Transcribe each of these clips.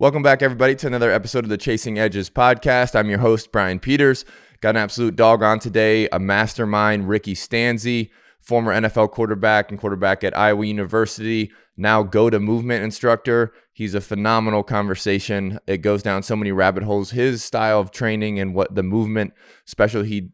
Welcome back, everybody, to another episode of the Chasing Edges podcast. I'm your host, Brian Peters. Got an absolute dog on today, a mastermind, Ricky Stanzi, former NFL quarterback and quarterback at Iowa University, now Goda movement instructor. He's a phenomenal conversation. It goes down so many rabbit holes. His style of training and what the movement specialty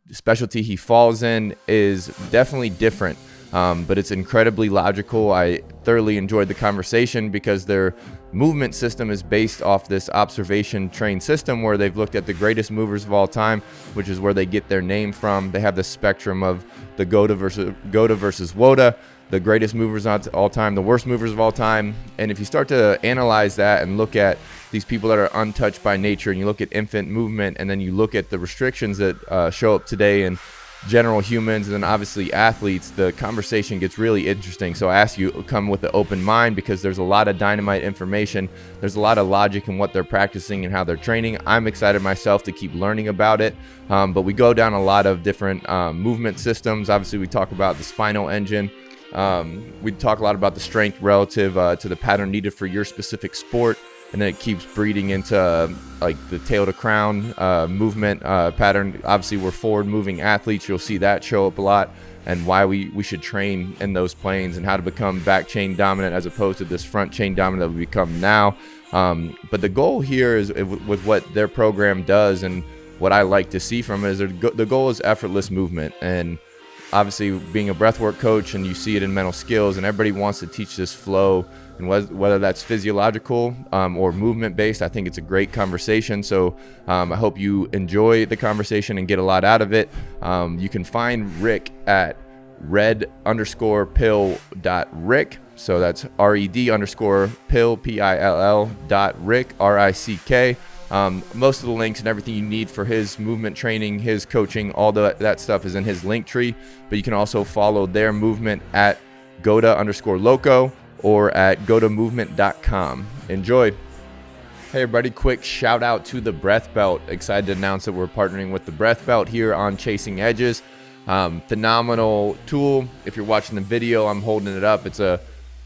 he falls in is definitely different. But it's incredibly logical. I thoroughly enjoyed the conversation because their movement system is based off this observation trained system where they've looked at the greatest movers of all time, which is where they get their name from. They have the spectrum of the Goda versus WOTA, the greatest movers of all time, the worst movers of all time. And if you start to analyze that and look at these people that are untouched by nature, and you look at infant movement, and then you look at the restrictions that show up today and general humans, and then obviously athletes, the conversation gets really interesting. So I ask you to come with an open mind because there's a lot of dynamite information. There's a lot of logic in what they're practicing and how they're training. I'm excited myself to keep learning about it. But we go down a lot of different movement systems. Obviously, we talk about the Spinal Engine. We talk a lot about the strength relative to the pattern needed for your specific sport. And then it keeps breeding into like the tail to crown movement pattern. Obviously, we're forward moving athletes. You'll see that show up a lot, and why we should train in those planes and how to become back chain dominant as opposed to this front chain dominant that we become now. But the goal here is with what their program does, and what I like to see from it is the goal is effortless movement. And obviously, being a breathwork coach, and you see it in mental skills, and everybody wants to teach this flow. And whether that's physiological or movement based, I think it's a great conversation. So I hope you enjoy the conversation and get a lot out of it. You can find Rick at red_pill.rick. So that's red_pill, PILL.rick, RICK. Most of the links and everything you need for his movement training, his coaching, all that stuff is in his link tree. But you can also follow their movement at Goda_loco or at godamovement.com. Enjoy. Hey everybody, quick shout out to the Breath Belt. Excited to announce that we're partnering with the Breath Belt here on Chasing Edges. Phenomenal tool. If you're watching the video, I'm holding it up.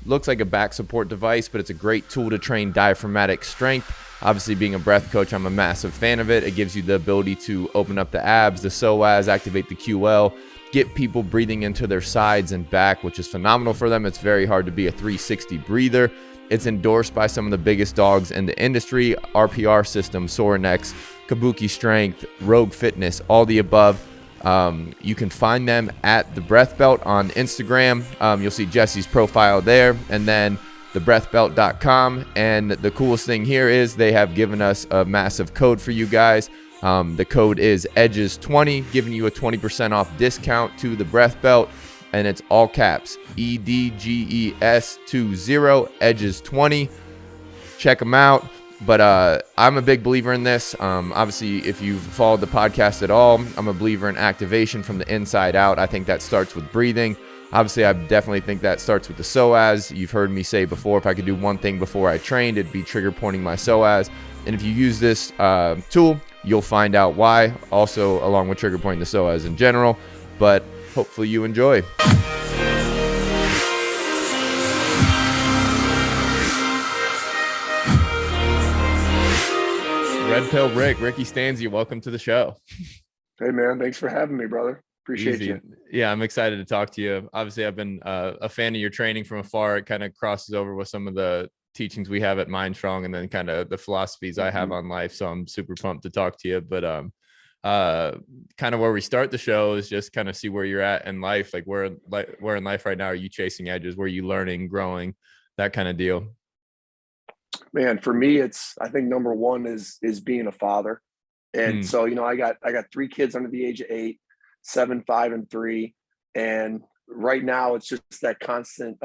Looks like a back support device, but it's a great tool to train diaphragmatic strength. Obviously, being a breath coach, I'm a massive fan of it. It gives you the ability to open up the abs, the psoas, activate the QL, get people breathing into their sides and back, which is phenomenal for them. It's very hard to be a 360 breather. It's endorsed by some of the biggest dogs in the industry: RPR System, Sorinex, Kabuki Strength, Rogue Fitness, all the above. You can find them at the Breath Belt on Instagram. You'll see Jesse's profile there, and then thebreathbelt.com. And the coolest thing here is they have given us a massive code for you guys. The code is EDGES20, giving you a 20% off discount to the Breath Belt, and it's all caps, EDGES20, EDGES20. Check them out. But I'm a big believer in this. Obviously, if you've followed the podcast at all, I'm a believer in activation from the inside out. I think that starts with breathing. Obviously, I definitely think that starts with the psoas. You've heard me say before, if I could do one thing before I trained, it'd be trigger pointing my psoas. And if you use this tool, you'll find out why, also along with trigger pointing the psoas in general. But hopefully you enjoy. Red Pill Ricky Stanzi, welcome to the show. Hey man, thanks for having me, brother. Appreciate you. Yeah, I'm excited to talk to you. Obviously, I've been a fan of your training from afar. It kind of crosses over with some of the teachings we have at Mind Strong, and then kind of the philosophies I have on life. So I'm super pumped to talk to you. But kind of where we start the show is just kind of see where you're at in life. Like where in life right now are you chasing edges? Where are you learning, growing, that kind of deal? Man, for me, I think number one is being a father. And so, I got 3 kids under the age of 8, 7, 5, and 3. And right now it's just that constant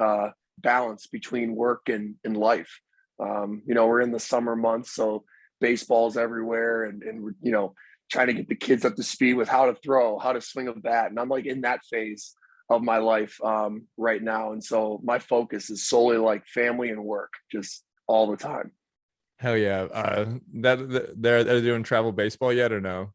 balance between work and life. We're in the summer months, so baseball's everywhere, and we're, trying to get the kids up to speed with how to throw, how to swing a bat. And I'm like in that phase of my life right now. And so my focus is solely like family and work, just all the time. Hell yeah. They're doing travel baseball yet or no?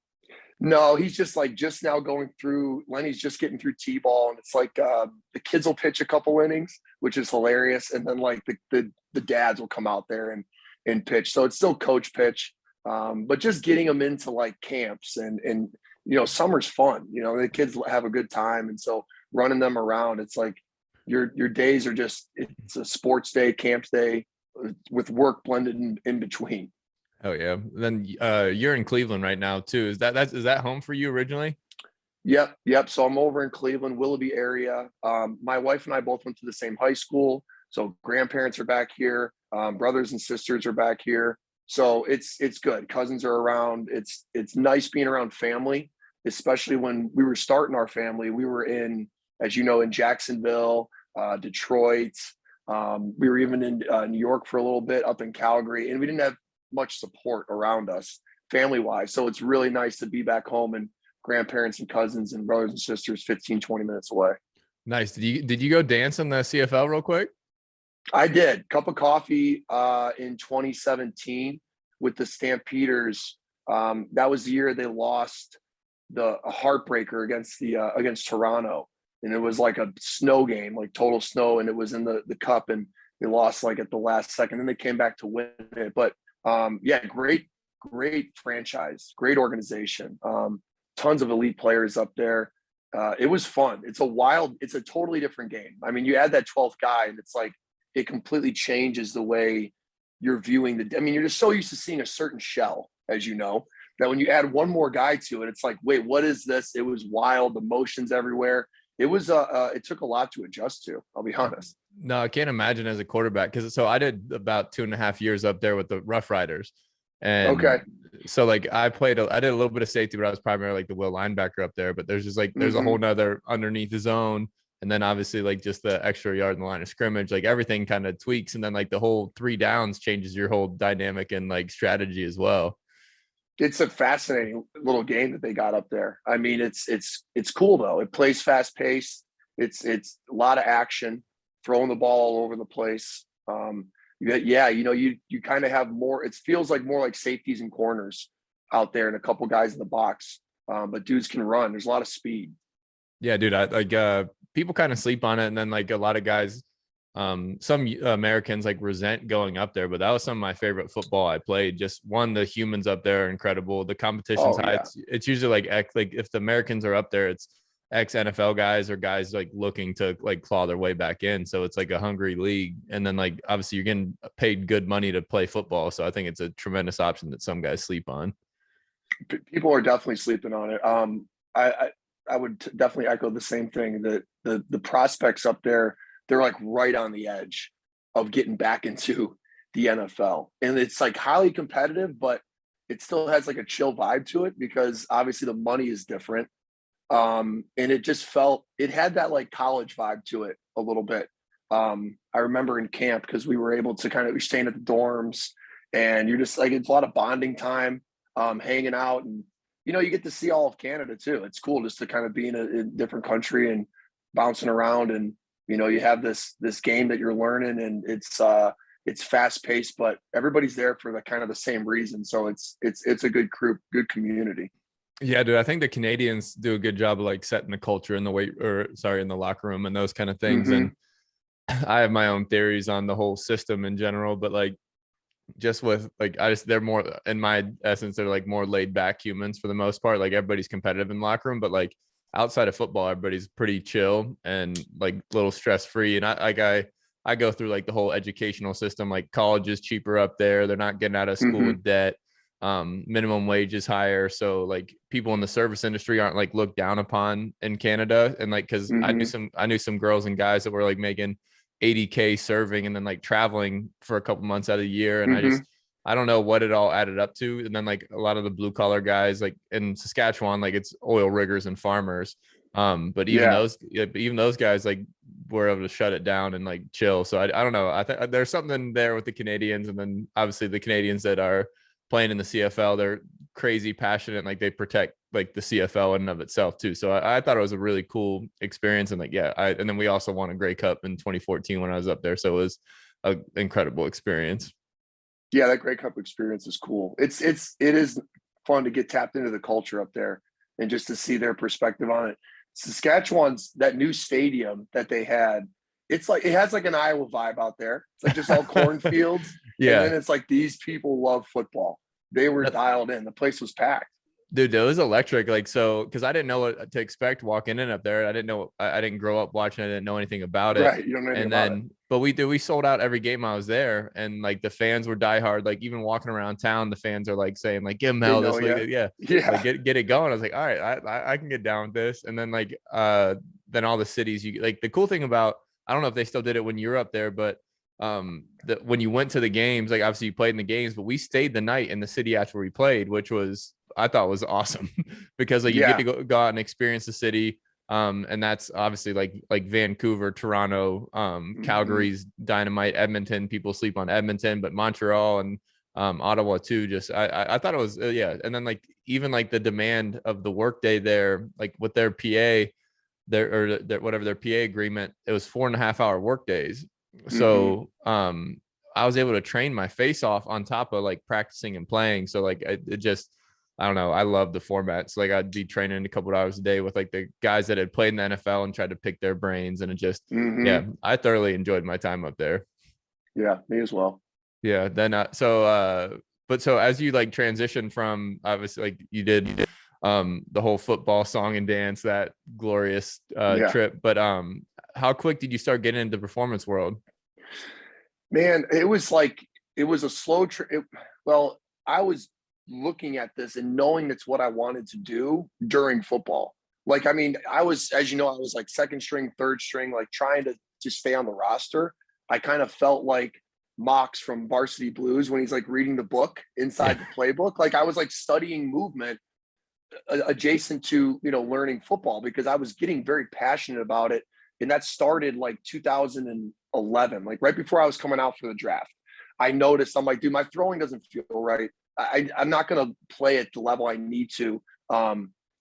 No, he's just now going through. Lenny's just getting through T-ball, and it's like the kids will pitch a couple innings, which is hilarious, and then like the dads will come out there and and pitch. So it's still coach pitch. But just getting them into like camps and summer's fun. The kids have a good time. And so running them around, it's like your days are just, it's a sports day, camps day with work blended in between. Oh yeah. Then you're in Cleveland right now too. Is that home for you originally? Yep. So I'm over in Cleveland, Willoughby area. My wife and I both went to the same high school. So grandparents are back here. Brothers and sisters are back here. So it's good. Cousins are around. It's nice being around family, especially when we were starting our family. We were in, as you know, in Jacksonville, Detroit. We were even in New York for a little bit, up in Calgary, and we didn't have much support around us family wise. So it's really nice to be back home and grandparents and cousins and brothers and sisters 15, 20 minutes away. Nice. Did you go dance in the CFL real quick? I did. Cup of coffee in 2017 with the Stampeders. That was the year they lost a heartbreaker against Toronto. And it was like a snow game, like total snow. And it was in the cup, and they lost like at the last second. Then they came back to win it. But great franchise, great organization. Tons of elite players up there. It was fun. It's a totally different game. I mean, you add that 12th guy and it's like, it completely changes the way you're viewing you're just so used to seeing a certain shell, as you know, that when you add one more guy to it, it's like, wait, what is this? It was wild, emotions everywhere. It was, it took a lot to adjust to, I'll be honest. No, I can't imagine as a quarterback. So I did about 2.5 years up there with the Rough Riders. And okay. So like I did a little bit of safety, but I was primarily like the will linebacker up there. But there's just like, there's a whole nother underneath the zone. And then obviously like just the extra yard in the line of scrimmage, like everything kind of tweaks. And then like the whole 3 downs changes your whole dynamic and like strategy as well. It's a fascinating little game that they got up there. I mean, it's cool though. It plays fast paced. It's a lot of action, throwing the ball all over the place. You kind of have more, it feels like more like safeties and corners out there and a couple guys in the box. But dudes can run. There's a lot of speed. Yeah, dude. I like people kind of sleep on it. And then like a lot of guys, some Americans like resent going up there, but that was some of my favorite football I played. Just the humans up there are incredible. The competition's high. Yeah. It's usually like if the Americans are up there, it's ex NFL guys or guys like looking to like claw their way back in. So it's like a hungry league. And then like, obviously you're getting paid good money to play football. So I think it's a tremendous option that some guys sleep on. People are definitely sleeping on it. I would definitely echo the same thing, that the prospects up there, they're like right on the edge of getting back into the NFL. And it's like highly competitive, but it still has like a chill vibe to it because obviously the money is different. And it had that like college vibe to it a little bit. I remember in camp, because we were able to we staying at the dorms, and you're just like, it's a lot of bonding time, hanging out, and you get to see all of Canada too. It's cool just to kind of be in a different country and bouncing around, and you have this game that you're learning, and it's fast paced, but everybody's there for the kind of the same reason. So it's a good group, good community. Yeah, dude. I think the Canadians do a good job of like setting the culture in the locker room and those kind of things. And I have my own theories on the whole system in general, but like just with like, they're more, in my essence, they're like more laid back humans for the most part. Like everybody's competitive in the locker room, but like outside of football, everybody's pretty chill and like a little stress free. And I go through like the whole educational system. Like college is cheaper up there. They're not getting out of school with debt. Minimum wage is higher, so like people in the service industry aren't like looked down upon in Canada. And like, because I knew some girls and guys that were like making $80K serving and then like traveling for a couple months out of the year, and I don't know what it all added up to. And then like a lot of the blue collar guys like in Saskatchewan, like it's oil riggers and farmers, but even those guys like were able to shut it down and like chill. So I don't know, I think there's something there with the Canadians. And then obviously the Canadians that are playing in the CFL, they're crazy passionate, like they protect like the CFL in and of itself too. So I thought it was a really cool experience. And like, and then we also won a Grey Cup in 2014 when I was up there. So it was an incredible experience. Yeah, that Grey Cup experience is cool. It is fun to get tapped into the culture up there and just to see their perspective on it. Saskatchewan's, that new stadium that they had, it's like, it has like an Iowa vibe out there. It's like just all cornfields. And Yeah. then it's like, these people love football. They were That- dialed in. The place was packed. Dude, that was electric. Like, so, because I didn't know what to expect walking in up there. I didn't know, I didn't grow up watching. I didn't know anything about it. Right. You don't know anything And about it. then, but we sold out every game I was there, and like the fans were diehard. Like even walking around town, the fans are like saying like, "Give them They hell know this week." you. Yeah, Yeah. like get it going. I was like, all right, I can get down with this. And then like then all the cities, you like the cool thing about, I don't know if they still did it when you were up there, but when you went to the games, like obviously you played in the games, but we stayed the night in the city after we played, which was, I thought was awesome because like you get Yeah. to go out and experience the city. And that's obviously like Vancouver, Toronto, Calgary's dynamite, Edmonton, people sleep on Edmonton, but Montreal and Ottawa too. Just I thought it was yeah. And then like even like the demand of the workday there, like with their PA, their whatever their PA agreement, it was 4.5 hour work days. So I was able to train my face off on top of like practicing and playing. So like it just, I don't know, I love the formats. Like I'd be training a couple of hours a day with like the guys that had played in the NFL and tried to pick their brains, and it just yeah, I thoroughly enjoyed my time up there. Yeah, me as well. Yeah. Then but so as you like transition from, obviously like you did the whole football song and dance, that glorious trip, but how quick did you start getting into the performance world? Man, it was like, it was a slow trip. Well, I was looking at this and knowing that's what I wanted to do during football. Like, I mean, I was, as you know, I was like second string, third string, like trying to stay on the roster. I kind of felt like Mox from Varsity Blues when he's like reading the book inside the playbook. Like I was like studying movement adjacent to, you know, learning football, because I was getting very passionate about it. And that started like 2011, like right before I was coming out for the draft. I noticed, I'm like, dude, my throwing doesn't feel right. I'm not going to play at the level I need to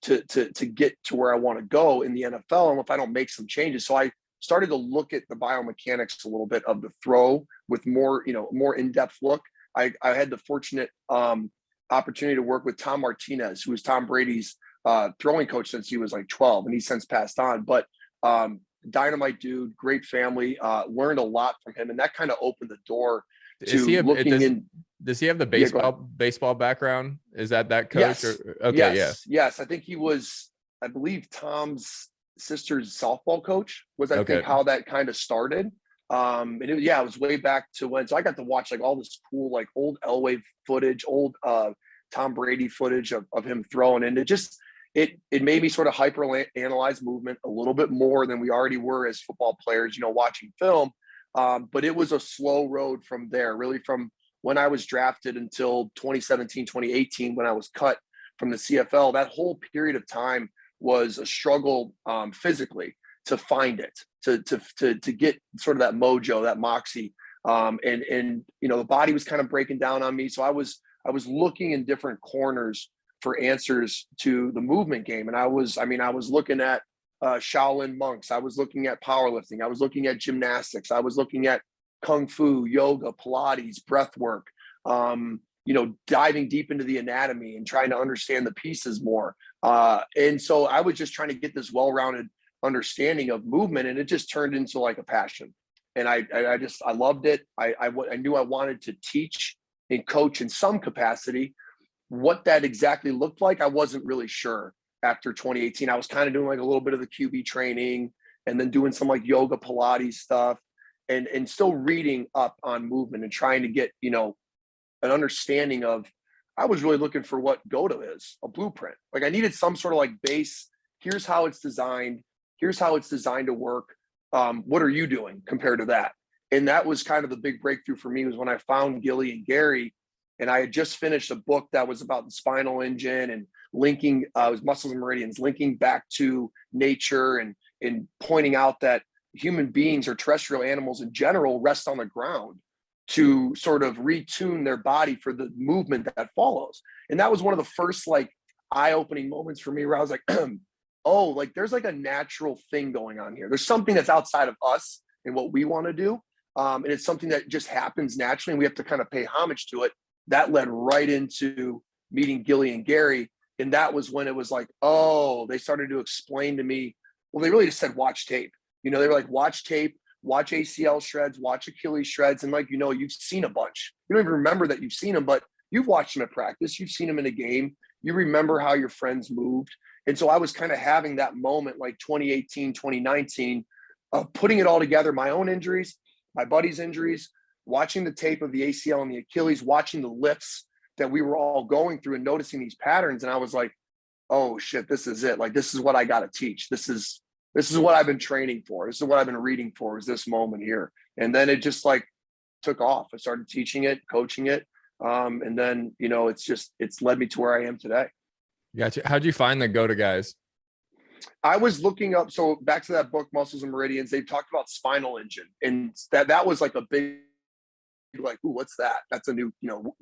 get to where I want to go in the NFL, and if I don't make some changes. So I started to look at the biomechanics a little bit of the throw with more, you know, more in-depth look. I had the fortunate opportunity to work with Tom Martinez, who was Tom Brady's throwing coach since he was like 12, and he's since passed on. But dynamite dude, great family, learned a lot from him, and that kind of opened the door to looking in. Does he have the baseball background? Is that coach? Yes. Okay. Yes. I think he was, I believe Tom's sister's softball coach was, I think, how that kind of started. And it was way back to when, so I got to watch like all this cool, like old Elway footage, old Tom Brady footage of him throwing. And it made me sort of hyper analyze movement a little bit more than we already were as football players, you know, watching film. But it was a slow road from there, really from when I was drafted until 2017, 2018, when I was cut from the CFL. That whole period of time was a struggle physically to find it, to get sort of that mojo, that moxie. And you know, the body was kind of breaking down on me. So I was looking in different corners for answers to the movement game. And I was looking at Shaolin monks. I was looking at powerlifting. I was looking at gymnastics. I was looking at Kung Fu, yoga, Pilates, breath work, you know, diving deep into the anatomy and trying to understand the pieces more. And so I was just trying to get this well-rounded understanding of movement, and it just turned into like a passion. And I loved it. I knew I wanted to teach and coach in some capacity. What that exactly looked like, I wasn't really sure. After 2018, I was kind of doing like a little bit of the QB training, and then doing some like yoga, Pilates stuff, and still reading up on movement and trying to get, you know, an understanding of. I was really looking for what GOATA is, a blueprint. Like I needed some sort of like base. Here's how it's designed. Here's how it's designed to work. What are you doing compared to that? And that was kind of the big breakthrough for me, was when I found Gilly and Gary, and I had just finished a book that was about the spinal engine and linking muscles and meridians, linking back to nature, and pointing out that human beings or terrestrial animals in general rest on the ground to sort of retune their body for the movement that follows. And that was one of the first like eye-opening moments for me, where I was like, oh, like there's like a natural thing going on here. There's something that's outside of us and what we want to do. And it's something that just happens naturally, and we have to kind of pay homage to it. That led right into meeting Gilly and Gary. And that was when it was like, oh, they started to explain to me. Well, they really just said, watch tape. You know, they were like, watch tape, watch ACL shreds, watch Achilles shreds. And like, you've seen a bunch. You don't even remember that you've seen them, but you've watched them at practice. You've seen them in a game. You remember how your friends moved. And so I was kind of having that moment like 2018, 2019 of putting it all together, my own injuries, my buddy's injuries, watching the tape of the ACL and the Achilles, watching the lifts that we were all going through and noticing these patterns. And I was like, oh shit, this is it. Like, this is what I got to teach. This is what I've been training for. This is what I've been reading for, is this moment here. And then it just like took off. I started teaching it, coaching it. And then, it's led me to where I am today. Gotcha. How'd you find the GOATA guys? I was looking up, so back to that book, Muscles and Meridians, they talked about Spinal Engine, and that was like a big, like, ooh, what's that? That's a new,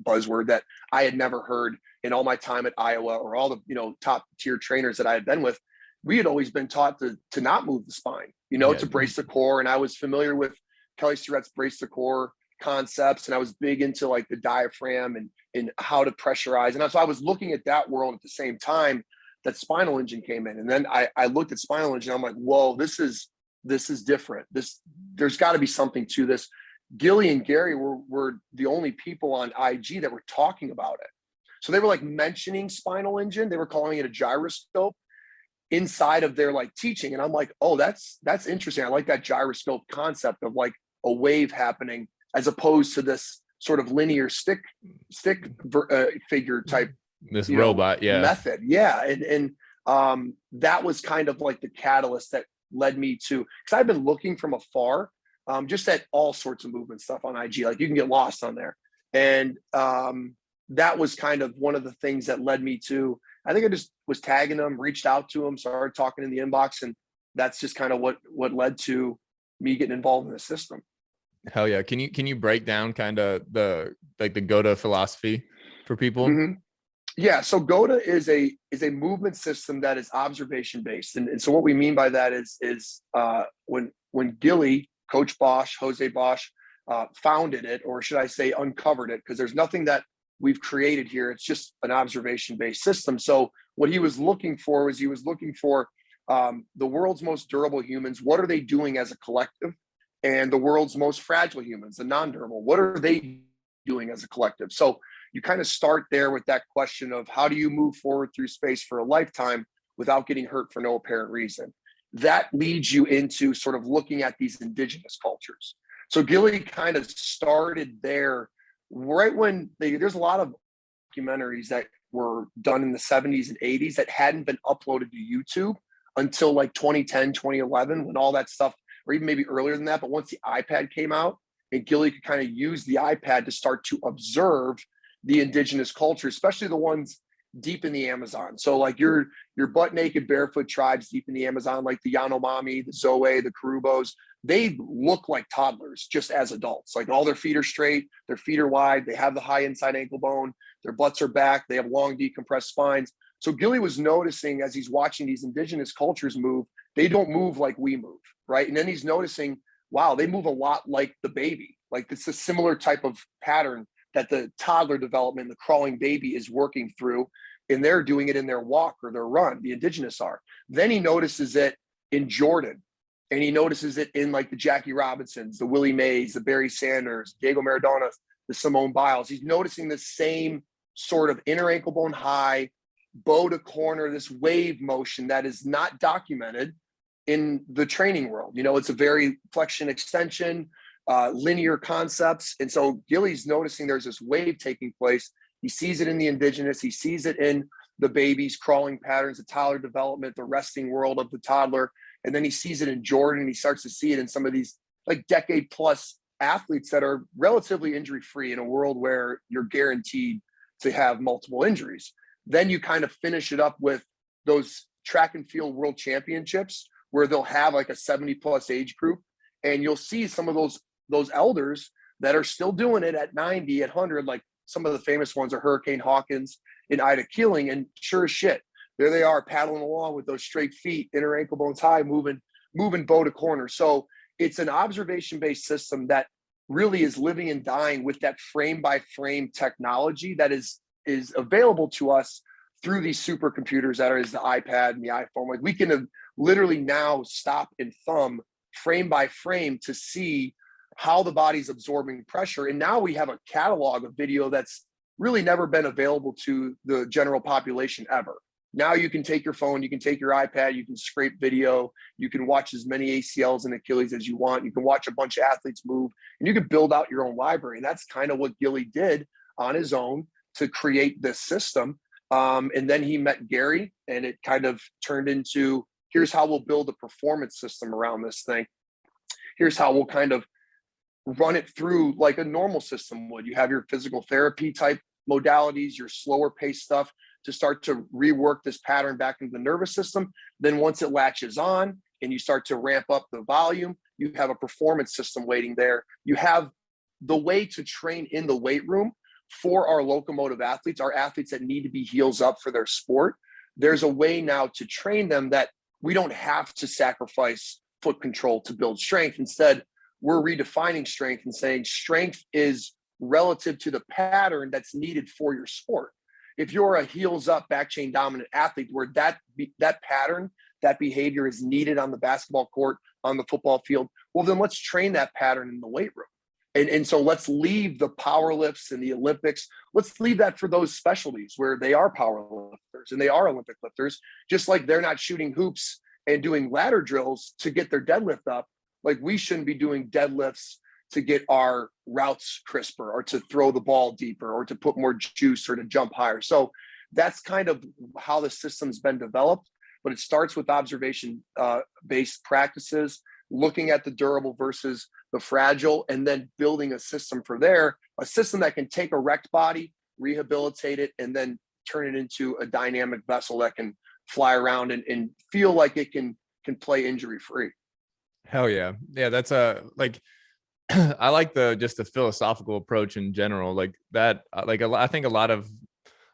buzzword that I had never heard in all my time at Iowa, or all the, top tier trainers that I had been with. We had always been taught to not move the spine, to brace the core. And I was familiar with Kelly Starrett's brace the core concepts. And I was big into like the diaphragm and how to pressurize. And so I was looking at that world at the same time that Spinal Engine came in. And then I looked at Spinal Engine. I'm like, whoa, this is different. There's got to be something to this. Gilly and Gary were the only people on IG that were talking about it. So they were like mentioning Spinal Engine. They were calling it a gyroscope inside of their like teaching. And I'm like, oh, that's interesting. I like that gyroscope concept of like a wave happening as opposed to this sort of linear stick figure type, this robot method. Yeah. And that was kind of like the catalyst that led me to, because I've been looking from afar, just at all sorts of movement stuff on IG. Like, you can get lost on there. And that was kind of one of the things that led me to, I think I just was tagging them, reached out to them, started talking in the inbox. And that's just kind of what led to me getting involved in the system. Hell yeah. Can you break down kind of the GOATA philosophy for people? Mm-hmm. Yeah. So GOATA is a movement system that is observation based. And so what we mean by that is when Gilly, Coach Bosch, Jose Bosch, founded it, or should I say uncovered it, because there's nothing that we've created here. It's just an observation based system. So what he was looking for was the world's most durable humans. What are they doing as a collective? And the world's most fragile humans, the non-durable, what are they doing as a collective? So you kind of start there with that question of how do you move forward through space for a lifetime without getting hurt for no apparent reason? That leads you into sort of looking at these indigenous cultures. So Gilly kind of started there right when there's a lot of documentaries that were done in the 70s and 80s that hadn't been uploaded to YouTube until like 2010, 2011, when all that stuff, or even maybe earlier than that. But once the iPad came out and Gilly could kind of use the iPad to start to observe the indigenous culture, especially the ones deep in the Amazon. So like your butt naked barefoot tribes deep in the Amazon, like the Yanomami, the Zoe, the Karubos, they look like toddlers just as adults. Like all their feet are straight, their feet are wide, they have the high inside ankle bone, their butts are back, they have long decompressed spines. So Gilly was noticing as he's watching these indigenous cultures move, they don't move like we move, right? And then he's noticing, wow, they move a lot like the baby. Like it's a similar type of pattern that the toddler development, the crawling baby is working through, and they're doing it in their walk or their run, the indigenous are. Then he notices it in Jordan, and he notices it in like the Jackie Robinsons, the Willie Mays, the Barry Sanders, Diego Maradona, the Simone Biles. He's noticing the same sort of inner ankle bone high, bow to corner, this wave motion that is not documented in the training world. It's a very flexion extension, linear concepts. And so Gilly's noticing there's this wave taking place. He sees it in the indigenous, he sees it in the baby's crawling patterns, the toddler development, the resting world of the toddler. And then he sees it in Jordan, and he starts to see it in some of these like decade plus athletes that are relatively injury free in a world where you're guaranteed to have multiple injuries. Then you kind of finish it up with those track and field world championships where they'll have like a 70 plus age group, and you'll see some of those elders that are still doing it at 90, at 100. Like some of the famous ones are Hurricane Hawkins and Ida Keeling, and sure as shit, there they are paddling along with those straight feet, inner ankle bones high, moving bow to corner. So it's an observation-based system that really is living and dying with that frame by frame technology that is available to us through these supercomputers that is the iPad and the iPhone. Like we can literally now stop and thumb frame by frame to see how the body's absorbing pressure. And now we have a catalog of video that's really never been available to the general population ever. Now you can take your phone, you can take your iPad, you can scrape video, you can watch as many ACLs and Achilles as you want. You can watch a bunch of athletes move, and you can build out your own library. And that's kind of what Gilly did on his own to create this system. And then he met Gary, and it kind of turned into, here's how we'll build a performance system around this thing. Here's how we'll kind of run it through like a normal system would. You have your physical therapy type modalities, your slower pace stuff to start to rework this pattern back into the nervous system. Then once it latches on and you start to ramp up the volume, you have a performance system waiting there. You have the way to train in the weight room for our locomotive athletes, our athletes that need to be heels up for their sport. There's a way now to train them that we don't have to sacrifice foot control to build strength. Instead, we're redefining strength and saying strength is relative to the pattern that's needed for your sport. If you're a heels up, back chain dominant athlete where that pattern, that behavior is needed on the basketball court, on the football field, well, then let's train that pattern in the weight room. And so let's leave the power lifts and the Olympics. Let's leave that for those specialties where they are power lifters and they are Olympic lifters, just like they're not shooting hoops and doing ladder drills to get their deadlift up. Like we shouldn't be doing deadlifts to get our routes crisper or to throw the ball deeper or to put more juice or to jump higher. So that's kind of how the system's been developed, but it starts with observation based practices, looking at the durable versus the fragile, and then building a system for there, a system that can take a wrecked body, rehabilitate it, and then turn it into a dynamic vessel that can fly around and feel like it can play injury free. Hell yeah. Yeah. That's like, I like just the philosophical approach in general, like that, I think a lot of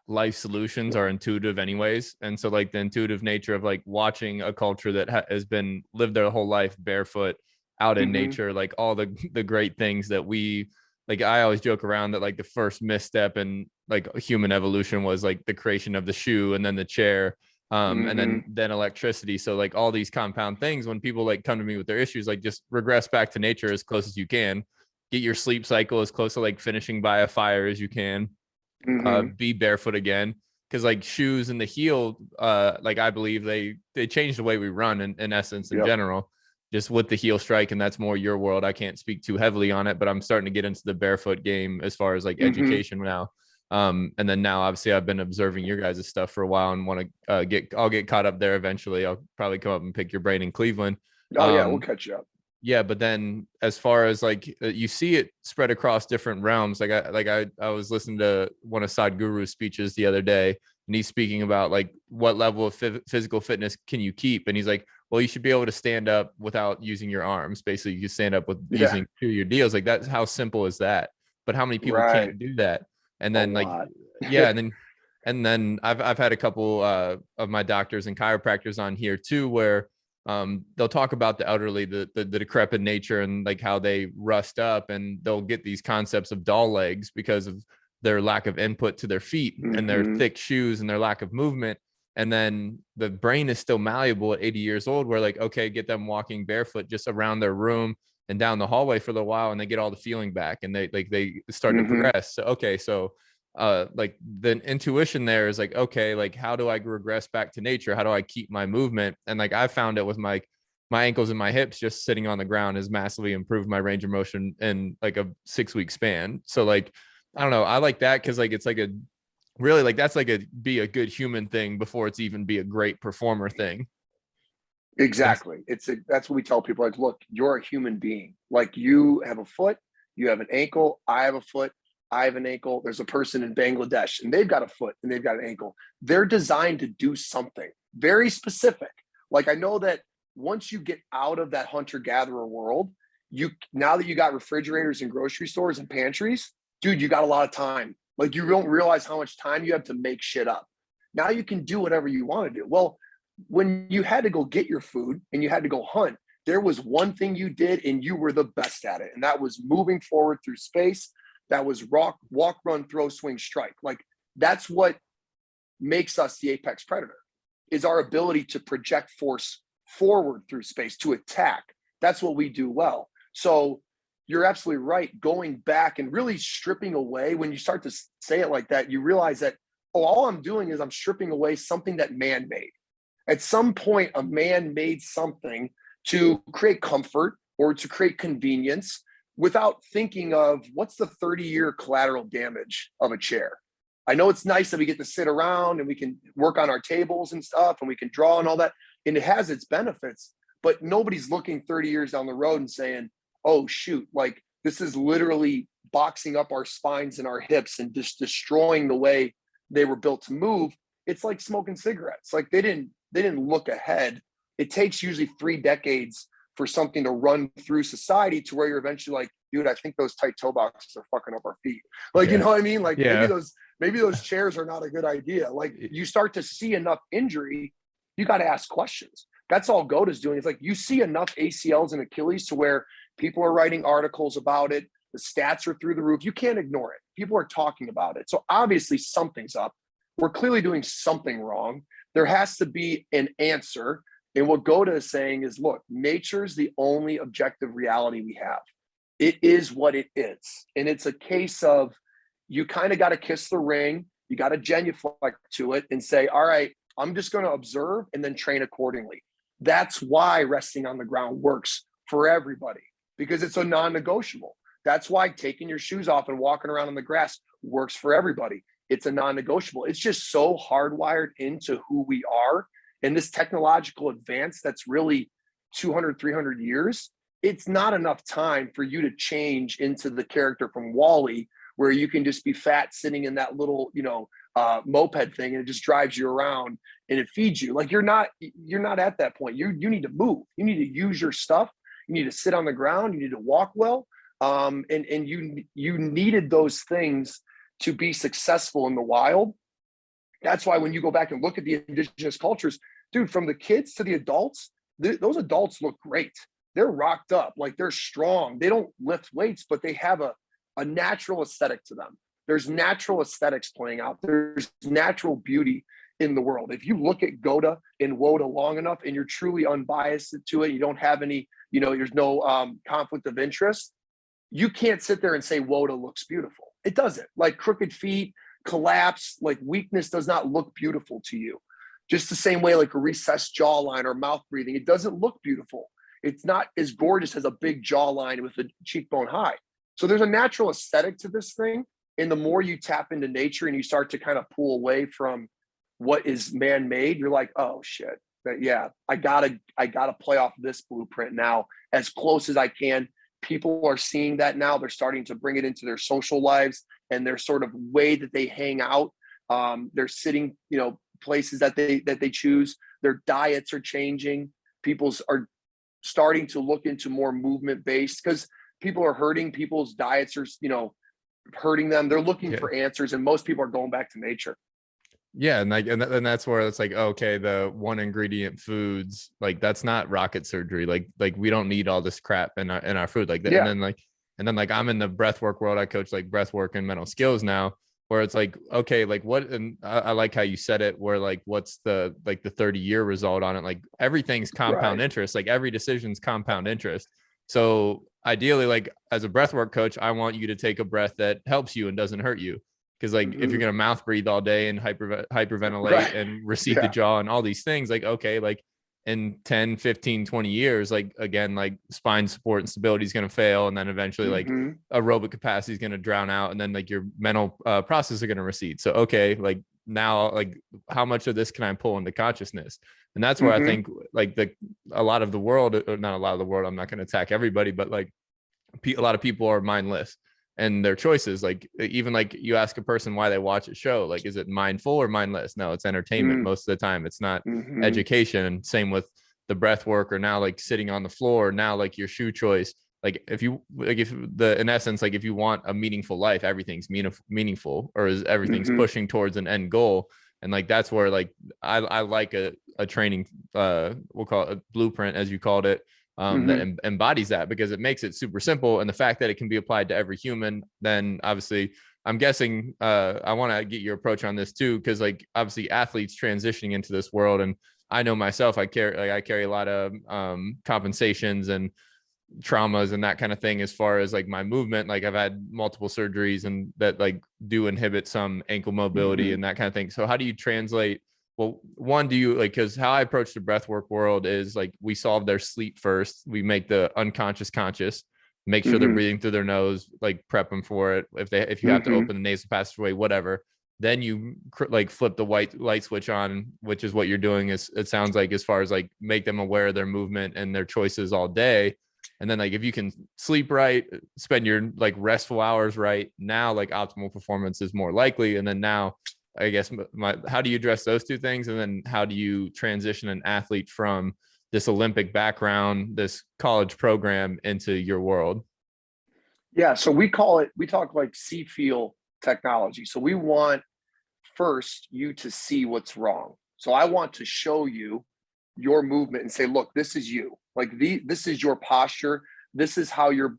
life solutions are intuitive anyways. And so like the intuitive nature of like watching a culture that has been lived their whole life barefoot out in nature, like all the great things that we, like, I always joke around that like the first misstep in like human evolution was like the creation of the shoe and then the chair. And then electricity. So like all these compound things, when people like come to me with their issues, like just regress back to nature as close as you can, get your sleep cycle as close to like finishing by a fire as you can, be barefoot again. Cause like shoes and the heel, like I believe they changed the way we run in essence, in general, just with the heel strike. And that's more your world. I can't speak too heavily on it, but I'm starting to get into the barefoot game as far as like education now. And then now obviously I've been observing your guys' stuff for a while and want to I'll get caught up there eventually. I'll probably come up and pick your brain in Cleveland. Oh yeah, we'll catch you up. Yeah, but then as far as like you see it spread across different realms, I was listening to one of Sadhguru's speeches the other day, and he's speaking about like what level of physical fitness can you keep, and he's like, well, you should be able to stand up without using your arms. Basically, you stand up with using two of your deals. Like that's how simple is that? But how many people can't do that? And then and then I've had a couple of my doctors and chiropractors on here too, where they'll talk about the elderly, the decrepit nature and like how they rust up, and they'll get these concepts of doll legs because of their lack of input to their feet and their thick shoes and their lack of movement. And then the brain is still malleable at 80 years old, where like, okay, get them walking barefoot just around their room and down the hallway for a little while, and they get all the feeling back, and they start to progress. So, okay. So, like the intuition there is like, okay, like how do I regress back to nature? How do I keep my movement? And like, I found it with my ankles and my hips, just sitting on the ground has massively improved my range of motion in like a 6-week span. So like, I don't know. I like that. Cause like, it's like really like, that's like be a good human thing before it's even be a great performer thing. Exactly. That's what we tell people. Like, look, you're a human being. Like you have a foot, you have an ankle. I have a foot, I have an ankle. There's a person in Bangladesh and they've got a foot and they've got an ankle. They're designed to do something very specific. Like I know that once you get out of that hunter-gatherer world, now that you got refrigerators and grocery stores and pantries, dude, you got a lot of time. Like you don't realize how much time you have to make shit up. Now you can do whatever you want to do. Well, when you had to go get your food and you had to go hunt, there was one thing you did and you were the best at it. And that was moving forward through space. That was walk, run, throw, swing, strike. Like that's what makes us the apex predator, is our ability to project force forward through space, to attack, That's what we do well. So you're absolutely right. Going back and really stripping away, when you start to say it like that, you realize that, oh, all I'm doing is I'm stripping away something that man made. At some point, a man made something to create comfort or to create convenience without thinking of what's the 30-year collateral damage of a chair. I know it's nice that we get to sit around and we can work on our tables and stuff and we can draw and all that, and it has its benefits, but nobody's looking 30 years down the road and saying, oh shoot, like this is literally boxing up our spines and our hips and just destroying the way they were built to move. It's like smoking cigarettes. Like they didn't look ahead. It takes usually 3 decades for something to run through society to where you're eventually like, dude, I think those tight toe boxes are fucking up our feet. Like, you know what I mean? Like maybe those chairs are not a good idea. Like you start to see enough injury, you got to ask questions. That's all GOATA's doing. It's like you see enough ACLs and Achilles to where people are writing articles about it. The stats are through the roof. You can't ignore it. People are talking about it. So obviously something's up. We're clearly doing something wrong. There has to be an answer. And what GOATA is saying is, look, nature's the only objective reality we have. It is what it is. And it's a case of you kind of got to kiss the ring. You got to genuflect to it and say, all right, I'm just going to observe and then train accordingly. That's why resting on the ground works for everybody, because it's a non-negotiable. That's why taking your shoes off and walking around on the grass works for everybody. It's a non-negotiable. It's just so hardwired into who we are. And this technological advance that's really 200, 300 years, it's not enough time for you to change into the character from WALL-E, where you can just be fat sitting in that little, moped thing, and it just drives you around and it feeds you. Like you're not at that point. You need to move. You need to use your stuff. You need to sit on the ground. You need to walk well. And you needed those things to be successful in the wild. That's why when you go back and look at the indigenous cultures, dude, from the kids to the adults, those adults look great. They're rocked up, like they're strong. They don't lift weights, but they have a natural aesthetic to them. There's natural aesthetics playing out. There's natural beauty in the world. If you look at GOATA and WOTA long enough and you're truly unbiased to it, you don't have any, there's no conflict of interest, you can't sit there and say WOTA looks beautiful. It doesn't. Like crooked feet, collapse, like weakness does not look beautiful to you. Just the same way like a recessed jawline or mouth breathing, it doesn't look beautiful. It's not as gorgeous as a big jawline with a cheekbone high. So there's a natural aesthetic to this thing. And the more you tap into nature and you start to kind of pull away from what is man-made, you're like, oh shit, I gotta play off this blueprint now as close as I can. People are seeing that now. They're starting to bring it into their social lives and their sort of way that they hang out. They're sitting, places that they choose. Their diets are changing. People's are starting to look into more movement-based because people are hurting. People's diets are, hurting them. They're looking for answers, and most people are going back to nature. Yeah, and that's where it's like, okay, the one ingredient foods, like that's not rocket surgery. Like we don't need all this crap in our food. Like that. And then I'm in the breathwork world. I coach like breathwork and mental skills now, where it's like, okay, like what, and I like how you said it, where like what's the 30-year result on it? Like everything's compound interest. Like every decision's compound interest. So ideally, like as a breathwork coach, I want you to take a breath that helps you and doesn't hurt you. Because like if you're gonna mouth breathe all day and hyperventilate and recede the jaw and all these things, like okay, like in 10, 15, 20 years, like again, like spine support and stability is gonna fail, and then eventually like aerobic capacity is gonna drown out, and then like your mental process are gonna recede. So okay, like now, like how much of this can I pull into consciousness? And that's where I think like a lot of the world, or not a lot of the world, I'm not gonna attack everybody, but like a lot of people are mindless. And their choices, like even like you ask a person why they watch a show, like is it mindful or mindless? No, it's entertainment most of the time. It's not education. Same with the breath work, or now like sitting on the floor, now like your shoe choice. Like if in essence, like if you want a meaningful life, everything's meaningful, or is everything's pushing towards an end goal. And like that's where like I like a training, we'll call it a blueprint, as you called it, that embodies that, because it makes it super simple. And the fact that it can be applied to every human, then obviously I'm guessing I want to get your approach on this too, because like obviously athletes transitioning into this world, and I know myself, I carry a lot of compensations and traumas and that kind of thing as far as like my movement. Like I've had multiple surgeries and that like do inhibit some ankle mobility and that kind of thing. So how do you translate? Well, one, do you like, because how I approach the breathwork world is like we solve their sleep first. We make the unconscious conscious, make sure they're breathing through their nose, like prep them for it. If you have to open the nasal passageway, whatever, then you like flip the white light switch on, which is what you're doing. Is it sounds like, as far as like make them aware of their movement and their choices all day. And then like if you can sleep right, spend your like restful hours right, now like optimal performance is more likely. And then now I guess how do you address those two things? And then how do you transition an athlete from this Olympic background, this college program, into your world? Yeah. So we talk like see, feel technology. So we want first you to see what's wrong. So I want to show you your movement and say, look, this is you. Like this is your posture. This is how your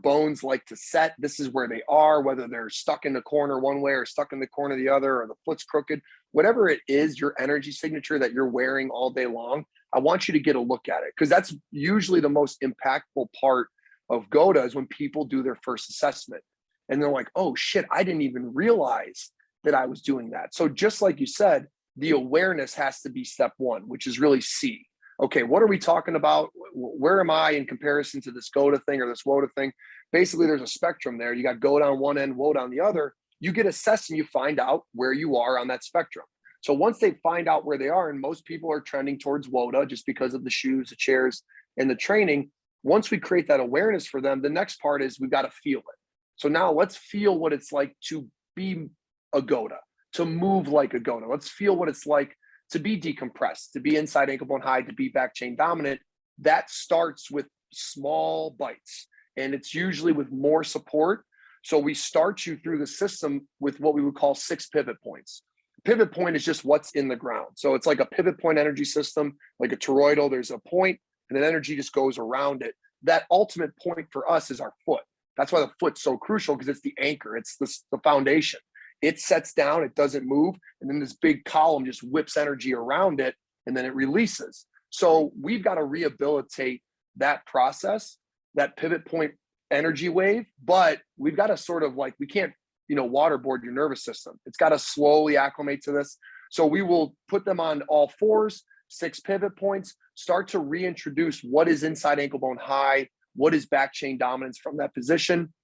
bones like to set. This is where they are, whether they're stuck in the corner one way or stuck in the corner the other, or the foot's crooked, whatever it is, your energy signature that you're wearing all day long. I want you to get a look at it, because that's usually the most impactful part of GOATA is when people do their first assessment and they're like, oh shit, I didn't even realize that I was doing that. So just like you said, the awareness has to be step one, which is really see. Okay, what are we talking about? Where am I in comparison to this GOATA thing or this WOTA thing? Basically, there's a spectrum there. You got GOATA on one end, WOTA on the other. You get assessed and you find out where you are on that spectrum. So once they find out where they are, and most people are trending towards WOTA just because of the shoes, the chairs, and the training, once we create that awareness for them, the next part is we've got to feel it. So now let's feel what it's like to be a GOATA, to move like a GOATA. Let's feel what it's like to be decompressed, to be inside ankle bone high, to be back chain dominant. That starts with small bites, and it's usually with more support. So we start you through the system with what we would call 6 pivot points. Pivot point is just what's in the ground. So it's like a pivot point energy system, like a toroidal. There's a point and then energy just goes around it. That ultimate point for us is our foot. That's why the foot's so crucial, because it's the anchor. It's the foundation. It sets down, it doesn't move, and then this big column just whips energy around it, and then it releases. So we've got to rehabilitate that process, that pivot point energy wave, but we've got to sort of like, we can't, waterboard your nervous system. It's got to slowly acclimate to this. So we will put them on all fours, 6 pivot points, start to reintroduce what is inside ankle bone high, what is back chain dominance from that position.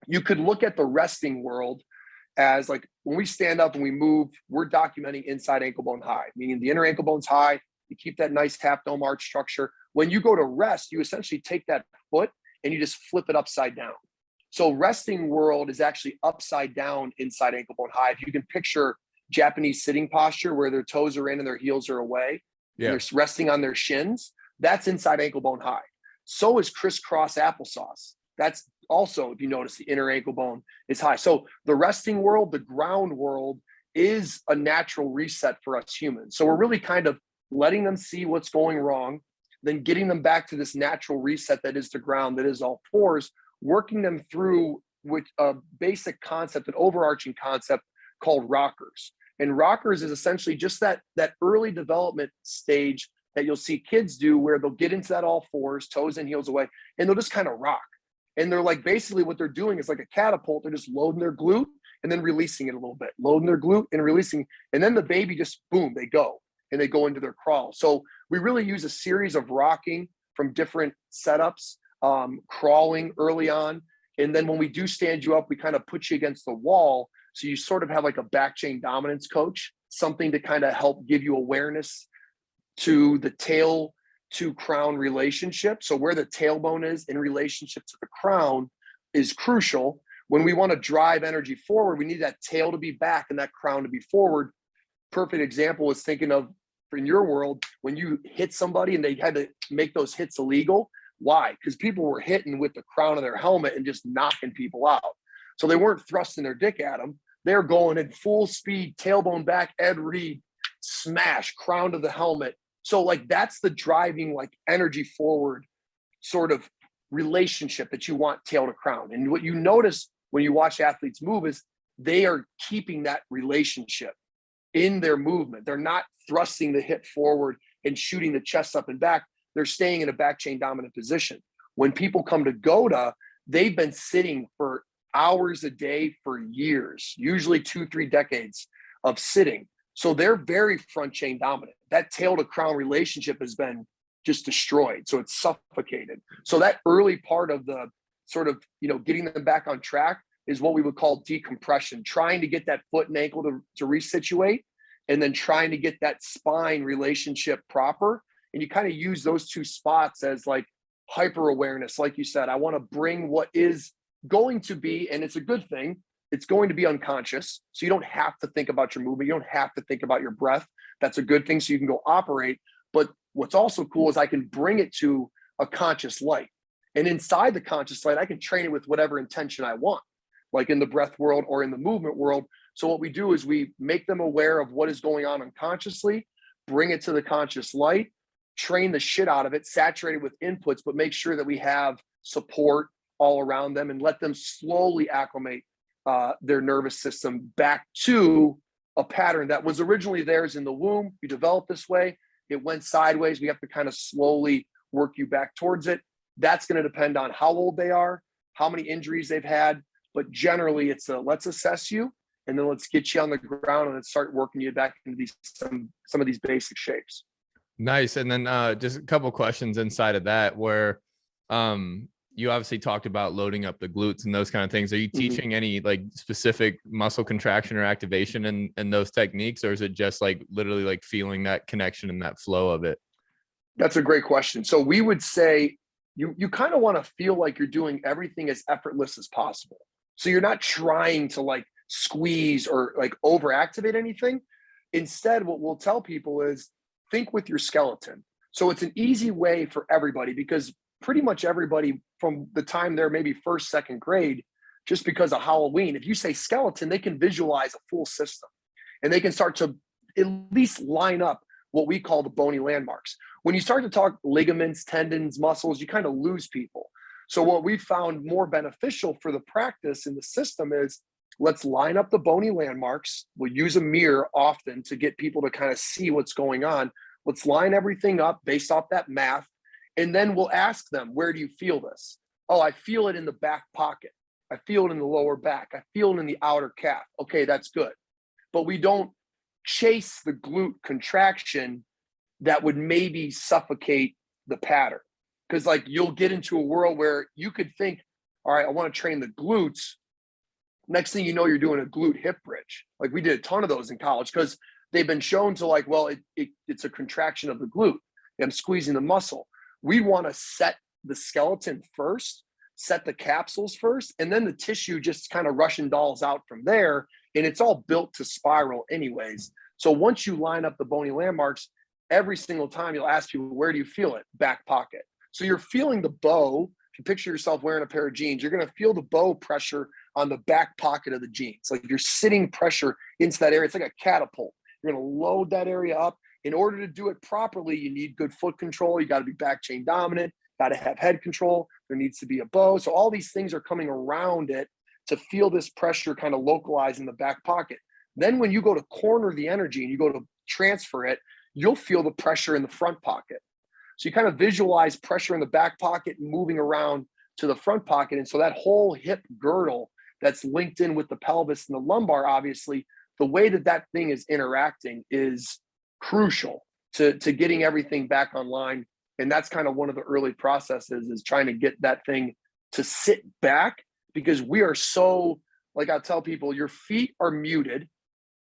You could look at the resting world as like when we stand up and we move, we're documenting inside ankle bone high, meaning the inner ankle bone's high. You keep that nice half dome arch structure. When you go to rest, you essentially take that foot and you just flip it upside down. So resting world is actually upside down inside ankle bone high. If you can picture Japanese sitting posture where their toes are in and their heels are away, and they're resting on their shins, that's inside ankle bone high. So is crisscross applesauce. That's also, if you notice, the inner ankle bone is high. So the resting world, the ground world, is a natural reset for us humans. So we're really kind of letting them see what's going wrong, then getting them back to this natural reset that is the ground, that is all fours, working them through with a basic concept, an overarching concept called rockers. And rockers is essentially just that early development stage that you'll see kids do, where they'll get into that all fours, toes and heels away, and they'll just kind of rock. And they're like, basically what they're doing is like a catapult. They're just loading their glute and then releasing it a little bit, loading their glute and releasing. And then the baby just, boom, they go and they go into their crawl. So we really use a series of rocking from different setups, crawling early on. And then when we do stand you up, we kind of put you against the wall. So you sort of have like a back chain dominance coach, something to kind of help give you awareness to the tail to crown relationship. So where the tailbone is in relationship to the crown is crucial. When we want to drive energy forward, we need that tail to be back and that crown to be forward. Perfect example is thinking of, in your world, when you hit somebody and they had to make those hits illegal. Why? Because people were hitting with the crown of their helmet and just knocking people out. So they weren't thrusting their dick at them. They're going in full speed, tailbone back, Ed Reed, smash, crown to the helmet. So like that's the driving like energy forward sort of relationship that you want tail to crown. And what you notice when you watch athletes move is they are keeping that relationship in their movement. They're not thrusting the hip forward and shooting the chest up and back. They're staying in a back chain dominant position. When people come to Goda, they've been sitting for hours a day for years, usually 2-3 decades of sitting. So they're very front chain dominant. That tail to crown relationship has been just destroyed. So it's suffocated. So that early part of the sort of, getting them back on track is what we would call decompression, trying to get that foot and ankle to resituate, and then trying to get that spine relationship proper. And you kind of use those two spots as like hyper awareness. Like you said, I want to bring what is going to be, and it's a good thing, it's going to be unconscious. So you don't have to think about your movement. You don't have to think about your breath. That's a good thing. So you can go operate. But what's also cool is I can bring it to a conscious light. And inside the conscious light, I can train it with whatever intention I want, like in the breath world or in the movement world. So what we do is we make them aware of what is going on unconsciously, bring it to the conscious light, train the shit out of it, saturate it with inputs, but make sure that we have support all around them and let them slowly acclimate their nervous system back to a pattern that was originally theirs in the womb. You developed this way, it went sideways. We have to kind of slowly work you back towards it. That's going to depend on how old they are, how many injuries they've had. But generally, it's let's assess you, and then let's get you on the ground and let's start working you back into some of these basic shapes. Nice. And then just a couple questions inside of that where you obviously talked about loading up the glutes and those kind of things. Are you teaching any like specific muscle contraction or activation in those techniques, or is it just like literally like feeling that connection and that flow of it? That's a great question. So we would say you kind of want to feel like you're doing everything as effortless as possible. So you're not trying to like squeeze or like overactivate anything. Instead, what we'll tell people is think with your skeleton. So it's an easy way for everybody, because pretty much everybody from the time they're maybe first, second grade, just because of Halloween, if you say skeleton, they can visualize a full system and they can start to at least line up what we call the bony landmarks. When you start to talk ligaments, tendons, muscles, you kind of lose people. So what we found more beneficial for the practice in the system is let's line up the bony landmarks. We'll use a mirror often to get people to kind of see what's going on. Let's line everything up based off that math. And then we'll ask them, where do you feel this? Oh, I feel it in the back pocket. I feel it in the lower back. I feel it in the outer calf. Okay, that's good. But we don't chase the glute contraction that would maybe suffocate the pattern. Because like you'll get into a world where you could think, all right, I want to train the glutes. Next thing you know, you're doing a glute hip bridge. Like we did a ton of those in college because they've been shown to like, well, it's a contraction of the glute. I'm squeezing the muscle. We want to set the skeleton first, set the capsules first, and then the tissue just kind of Russian dolls out from there. And it's all built to spiral anyways. So once you line up the bony landmarks, every single time you'll ask people, where do you feel it? Back pocket. So you're feeling the bow. If you picture yourself wearing a pair of jeans, you're going to feel the bow pressure on the back pocket of the jeans. Like you're sitting pressure into that area. It's like a catapult. You're going to load that area up. In order to do it properly, you need good foot control. You got to be back chain dominant, got to have head control. There needs to be a bow. So all these things are coming around it to feel this pressure kind of localize in the back pocket. Then when you go to corner the energy and you go to transfer it, you'll feel the pressure in the front pocket. So you kind of visualize pressure in the back pocket moving around to the front pocket. And so that whole hip girdle that's linked in with the pelvis and the lumbar, obviously, the way that that thing is interacting is crucial to getting everything back online. And that's kind of one of the early processes, is trying to get that thing to sit back, because we are so, like I tell people, your feet are muted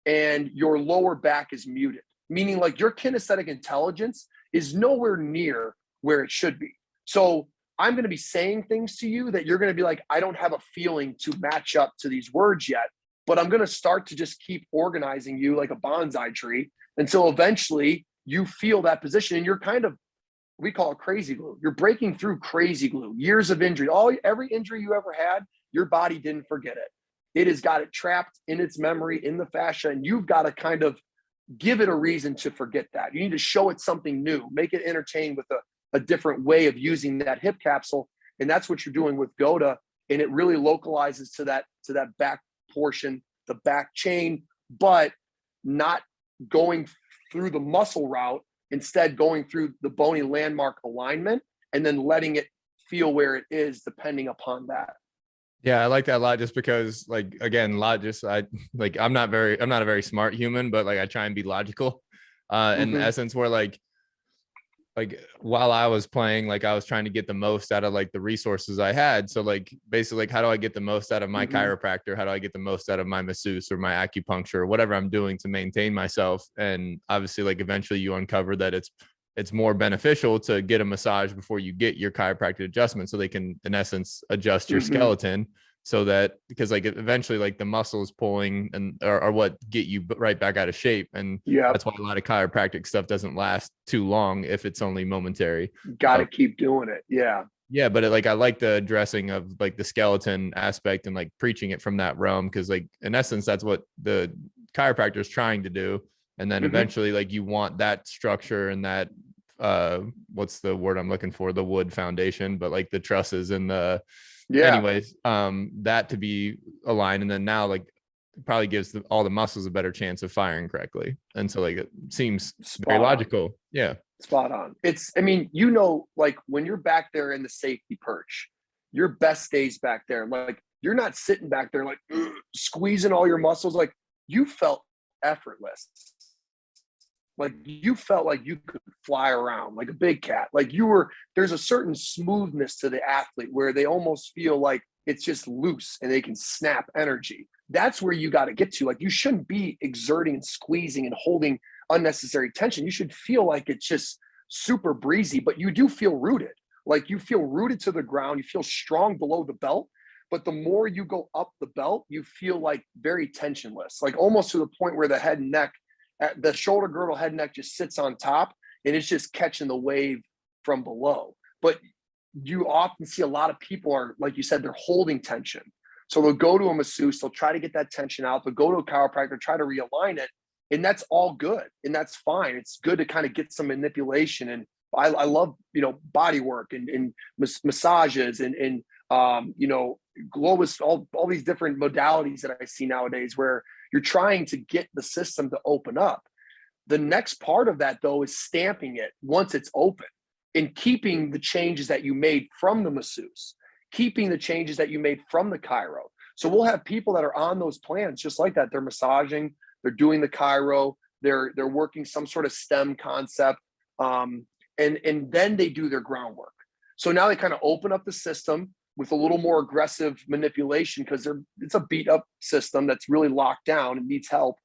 and your lower back is muted, meaning like your kinesthetic intelligence is nowhere near where it should be. So I'm going to be saying things to you that you're going to be like, I don't have a feeling to match up to these words yet, but I'm going to start to just keep organizing you like a bonsai tree until eventually you feel that position. And you're kind of, we call it crazy glue. You're breaking through crazy glue, years of injury, every injury you ever had, your body didn't forget it. It has got it trapped in its memory, in the fascia, and you've got to kind of give it a reason to forget that. You need to show it something new, make it entertain with a different way of using that hip capsule. And that's what you're doing with Goda. And it really localizes to that back portion, the back chain, but not going through the muscle route, instead going through the bony landmark alignment and then letting it feel where it is depending upon that. Yeah, I like that a lot, just because, like, again, I'm not a very smart human, but like I try and be logical. In essence, where like while I was playing, like I was trying to get the most out of like the resources I had. So like basically, like, how do I get the most out of my chiropractor? How do I get the most out of my masseuse or my acupuncture or whatever I'm doing to maintain myself? And obviously, like, eventually you uncover that it's more beneficial to get a massage before you get your chiropractic adjustment, so they can, in essence, adjust your skeleton, so that, because like eventually, like, the muscles pulling and are what get you right back out of shape. And that's why a lot of chiropractic stuff doesn't last too long if it's only momentary. Got to keep doing it. Yeah, but like, I like the addressing of like the skeleton aspect and like preaching it from that realm, because like in essence that's what the chiropractor is trying to do. And then eventually, like, you want that structure and that what's the word I'm looking for, the wood foundation, but like the trusses and the anyways, that to be aligned. And then now, like, it probably gives all the muscles a better chance of firing correctly. And so, like, it seems very logical. Yeah. Spot on. I mean, like, when you're back there in the safety perch, your best days back there, like, you're not sitting back there like squeezing all your muscles. Like, you felt effortless. Like, you felt like you could fly around like a big cat. Like, there's a certain smoothness to the athlete where they almost feel like it's just loose and they can snap energy. That's where you got to get to. Like, you shouldn't be exerting and squeezing and holding unnecessary tension. You should feel like it's just super breezy, but you do feel rooted. Like, you feel rooted to the ground. You feel strong below the belt. But the more you go up the belt, you feel like very tensionless, like almost to the point where the head and neck, the shoulder girdle, head and neck just sits on top, and it's just catching the wave from below. But you often see a lot of people are, like you said, they're holding tension. So they'll go to a masseuse, they'll try to get that tension out, they'll go to a chiropractor, try to realign it. And that's all good. And that's fine. It's good to kind of get some manipulation. And I love, body work and massages and Globus, all these different modalities that I see nowadays, where you're trying to get the system to open up. The next part of that, though, is stamping it once it's open and keeping the changes that you made from the masseuse, keeping the changes that you made from the chiro. So we'll have people that are on those plans just like that. They're massaging, they're doing the chiro, they're working some sort of stem concept, and then they do their groundwork. So now they kind of open up the system with a little more aggressive manipulation, because it's a beat up system that's really locked down and needs help.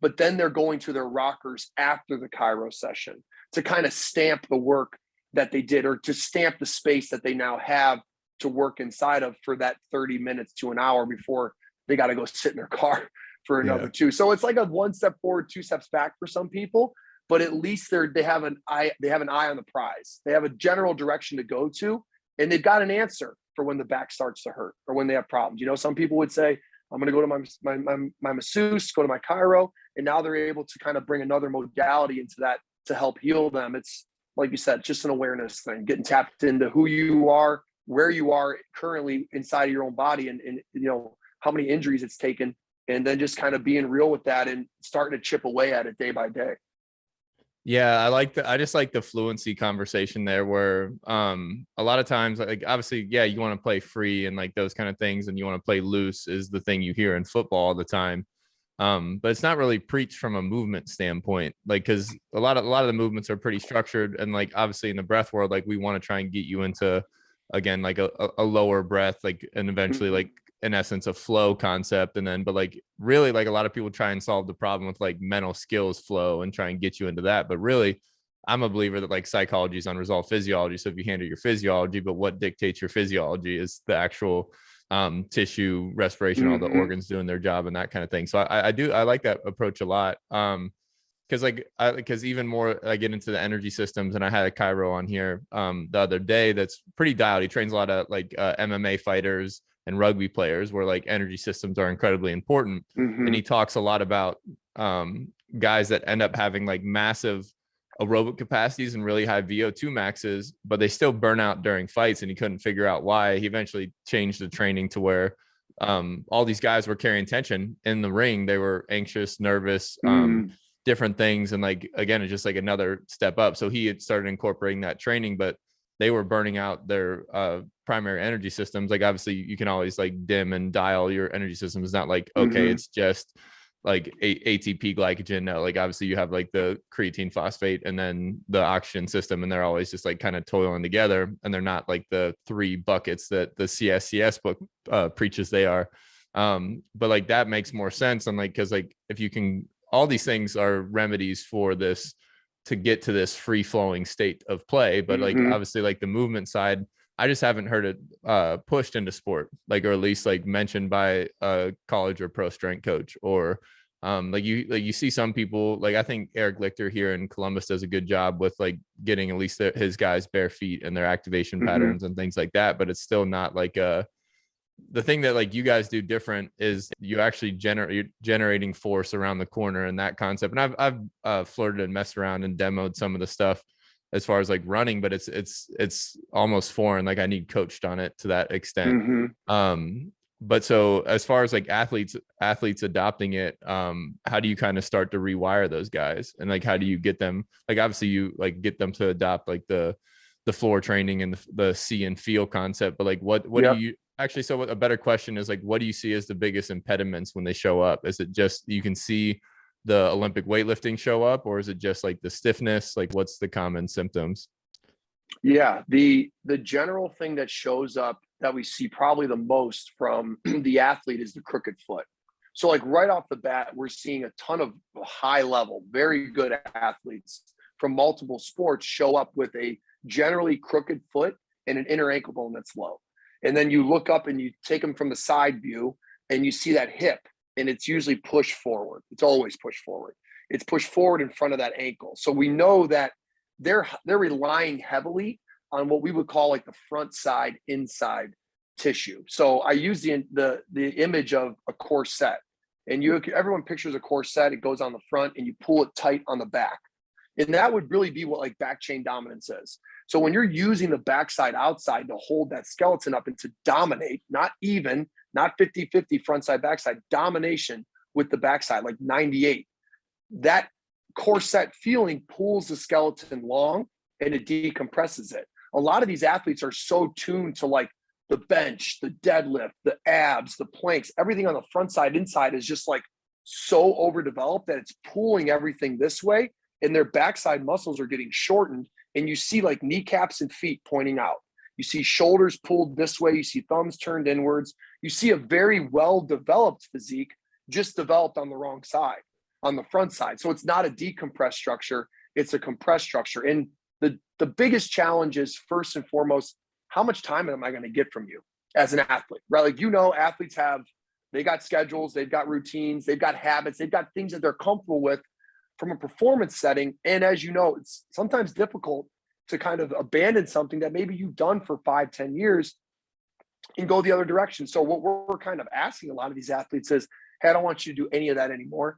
But then they're going to their rockers after the chiro session to kind of stamp the work that they did, or to stamp the space that they now have to work inside of for that 30 minutes to an hour before they got to go sit in their car for another 2. So it's like a 1 step forward, 2 steps back for some people, but at least they have an eye on the prize. They have a general direction to go to, and they've got an answer for when the back starts to hurt or when they have problems. Some people would say, I'm going to go to my masseuse, go to my chiro, and now they're able to kind of bring another modality into that to help heal them. It's, like you said, just an awareness thing, getting tapped into who you are, where you are currently inside of your own body, and how many injuries it's taken, and then just kind of being real with that and starting to chip away at it day by day. Yeah, I just like the fluency conversation there, where a lot of times, like, obviously, yeah, you want to play free and like those kind of things, and you want to play loose is the thing you hear in football all the time. But it's not really preached from a movement standpoint, like, because a lot of the movements are pretty structured, and like obviously in the breath world, like we want to try and get you into, again, like a lower breath, like, and eventually like, in essence, a flow concept. And then, but like, really, like, a lot of people try and solve the problem with like mental skills flow and try and get you into that. But really, I'm a believer that like psychology is unresolved physiology. So if you handle your physiology, but what dictates your physiology is the actual tissue, respiration, all the organs doing their job and that kind of thing. So I like that approach a lot. Because even more, I get into the energy systems, and I had a chiro on here the other day that's pretty dialed. He trains a lot of like MMA fighters and rugby players, where like energy systems are incredibly important. And he talks a lot about guys that end up having like massive aerobic capacities and really high VO2 maxes, but they still burn out during fights, and he couldn't figure out why. He eventually changed the training to where all these guys were carrying tension in the ring. They were anxious, nervous, different things. And like, again, it's just like another step up. So he had started incorporating that training, but they were burning out their primary energy systems. Like obviously you can always like dim and dial your energy system. It's not like, okay, it's just like ATP glycogen. No, like obviously you have like the creatine phosphate and then the oxygen system, and they're always just like kind of toiling together, and they're not like the 3 buckets that the CSCS book preaches they are. But like that makes more sense. And like, cause like if you can, all these things are remedies for this, to get to this free flowing state of play. But like obviously like the movement side, I just haven't heard it pushed into sport, like, or at least like mentioned by a college or pro strength coach, or like you see some people, like I think Eric Lichter here in Columbus does a good job with like getting at least his guys bare feet and their activation patterns and things like that. But it's still not like the thing that like you guys do different is you actually generating force around the corner and that concept. And I've flirted and messed around and demoed some of the stuff as far as like running, but it's almost foreign. Like I need coached on it to that extent. But so as far as like athletes adopting it, how do you kind of start to rewire those guys? And like, how do you get them, like, obviously you like get them to adopt like the floor training and the see and feel concept, but like, what do you actually, so a better question is like, what do you see as the biggest impediments when they show up? Is it just, you can see the Olympic weightlifting show up, or is it just like the stiffness? Like what's the common symptoms? Yeah, the general thing that shows up that we see probably the most from the athlete is the crooked foot. So like right off the bat, we're seeing a ton of high level, very good athletes from multiple sports show up with a generally crooked foot and an inner ankle bone that's low. And then you look up and you take them from the side view and you see that hip, and it's usually pushed forward. It's always pushed forward. It's pushed forward in front of that ankle. So we know that they're relying heavily on what we would call like the front side inside tissue. So I use the image of a corset, and everyone pictures a corset. It goes on the front and you pull it tight on the back. And that would really be what like back chain dominance is. So when you're using the backside outside to hold that skeleton up and to dominate, not even, not 50-50 front side, backside, domination with the backside, like 98, that corset feeling pulls the skeleton long and it decompresses it. A lot of these athletes are so tuned to like the bench, the deadlift, the abs, the planks, everything on the front side inside is just like so overdeveloped that it's pulling everything this way, and their backside muscles are getting shortened. And you see like kneecaps and feet pointing out. You see shoulders pulled this way. You see thumbs turned inwards. You see a very well-developed physique just developed on the wrong side, on the front side. So it's not a decompressed structure. It's a compressed structure. And the biggest challenge is, first and foremost, how much time am I going to get from you as an athlete, right? Like, you know, athletes they got schedules, they've got routines, they've got habits, they've got things that they're comfortable with from a performance setting. And as you know, it's sometimes difficult to kind of abandon something that maybe you've done for 5-10 years and go the other direction. So what we're kind of asking a lot of these athletes is, hey, I don't want you to do any of that anymore.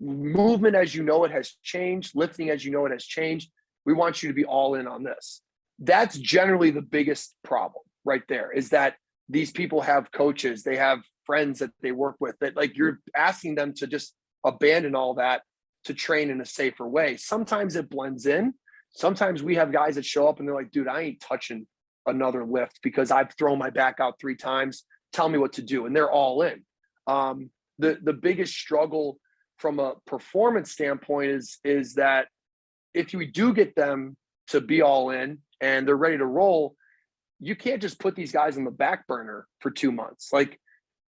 Movement as you know it has changed. Lifting as you know it has changed. We want you to be all in on this. That's generally the biggest problem right there, is that these people have coaches, they have friends that they work with, that like you're asking them to just abandon all that to train in a safer way. Sometimes it blends in. Sometimes we have guys that show up and they're like, dude, I ain't touching another lift because I've thrown my back out 3 times. Tell me what to do. And they're all in. The biggest struggle from a performance standpoint is that if we do get them to be all in and they're ready to roll, you can't just put these guys on the back burner for 2 months. Like,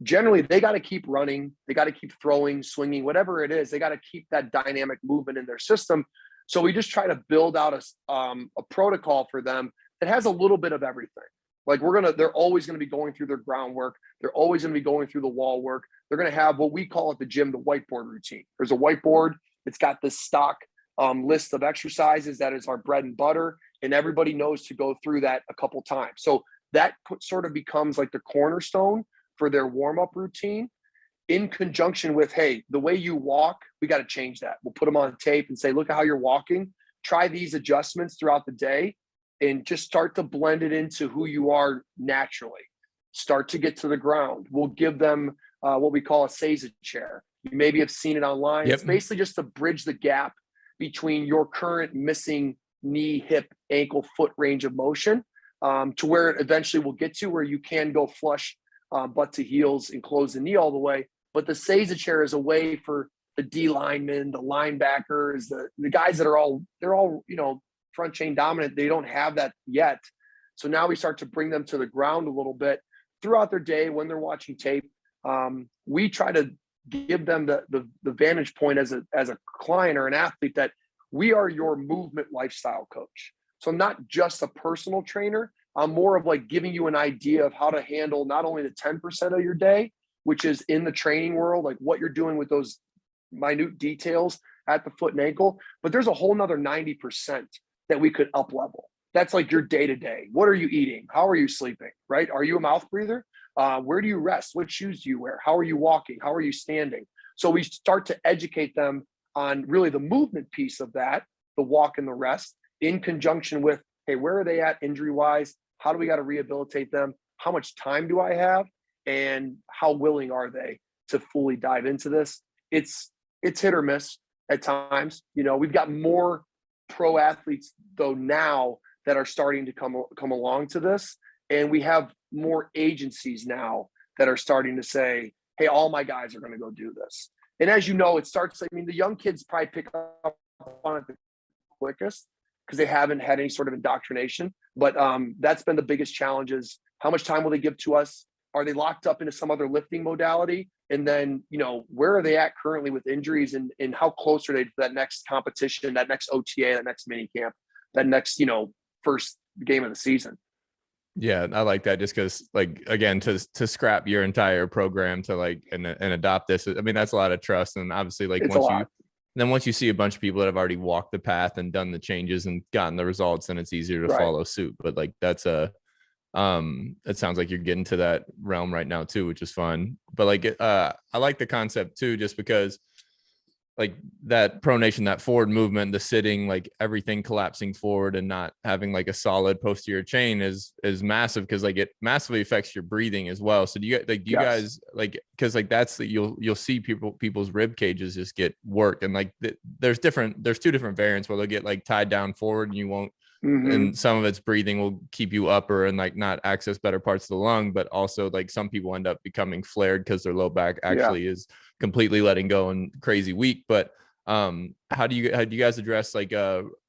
generally they got to keep running, they got to keep throwing, swinging, whatever it is, they got to keep that dynamic movement in their system. So we just try to build out a protocol for them that has a little bit of everything. Like, they're always going to be going through their groundwork. They're always going to be going through the wall work. They're going to have what we call at the gym, the whiteboard routine. There's a whiteboard. It's got this stock list of exercises that is our bread and butter, and everybody knows to go through that a couple times. So that sort of becomes like the cornerstone for their warm-up routine, in conjunction with, hey, the way you walk, we got to change that. We'll put them on tape and say, look at how you're walking. Try these adjustments throughout the day and just start to blend it into who you are naturally. Start to get to the ground. We'll give them what we call a Seiza chair. You maybe have seen it online. Yep. It's basically just to bridge the gap between your current missing knee, hip, ankle, foot range of motion, to where it eventually will get to where you can go flush butt to heels and close the knee all the way. But the Seiza chair is a way for the D linemen, the linebackers, the guys that they're all, front chain dominant. They don't have that yet. So now we start to bring them to the ground a little bit throughout their day when they're watching tape. We try to give them the vantage point as a client or an athlete that we are your movement lifestyle coach. So I'm not just a personal trainer. I'm more of like giving you an idea of how to handle not only the 10% of your day, which is in the training world, like what you're doing with those minute details at the foot and ankle, but there's a whole nother 90% that we could up level. That's like your day to day. What are you eating? How are you sleeping? Right? Are you a mouth breather? Where do you rest? What shoes do you wear? How are you walking? How are you standing? So we start to educate them on really the movement piece of that, the walk and the rest, in conjunction with, hey, where are they at injury wise? How do we got to rehabilitate them? How much time do I have? And how willing are they to fully dive into this? It's hit or miss at times. We've got more pro athletes though now that are starting to come along to this. And we have more agencies now that are starting to say, hey, all my guys are going to go do this. And as you know, it starts, the young kids probably pick up on it the quickest because they haven't had any sort of indoctrination. But that's been the biggest challenge is how much time will they give to us? Are they locked up into some other lifting modality? And then, where are they at currently with injuries and how close are they to that next competition, that next OTA, that next mini camp, that next, first game of the season? Yeah, I like that just because, like, again, to scrap your entire program to and adopt this, that's a lot of trust. And obviously, once you see a bunch of people that have already walked the path and done the changes and gotten the results, then it's easier to follow suit. But that's it sounds like you're getting to that realm right now too, which is fun. But I like the concept too, just because that pronation, that forward movement, the sitting, everything collapsing forward and not having a solid posterior chain is massive because it massively affects your breathing as well. So do you guys because that's you'll see people's rib cages just get worked, and there's two different variants where they'll get tied down forward and you won't. Mm-hmm. And some of its breathing will keep you upper and not access better parts of the lung, but also some people end up becoming flared because their low back actually is completely letting go and crazy weak. But how do you guys address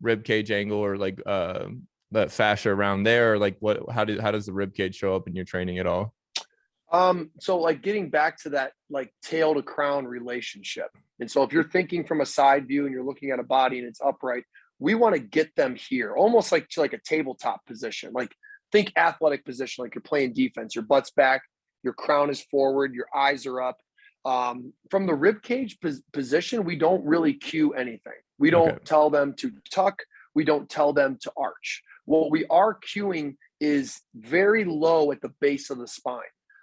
rib cage angle or that fascia around there? Or how does the rib cage show up in your training at all? So getting back to that tail to crown relationship. And so if you're thinking from a side view and you're looking at a body and it's upright, we want to get them here, almost like a tabletop position. Think athletic position, like you're playing defense. Your butt's back, your crown is forward, your eyes are up. From the rib cage position, we don't really cue anything. We don't tell them to tuck. We don't tell them to arch. What we are cueing is very low at the base of the spine.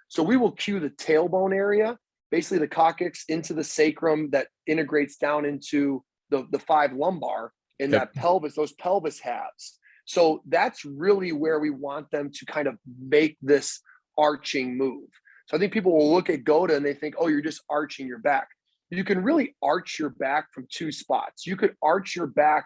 So we will cue the tailbone area, basically the coccyx into the sacrum that integrates down into the 5 lumbar. In that pelvis, those pelvis halves. So that's really where we want them to kind of make this arching move. So I think people will look at Goda and they think, oh, you're just arching your back. You can really arch your back from 2 spots. You could arch your back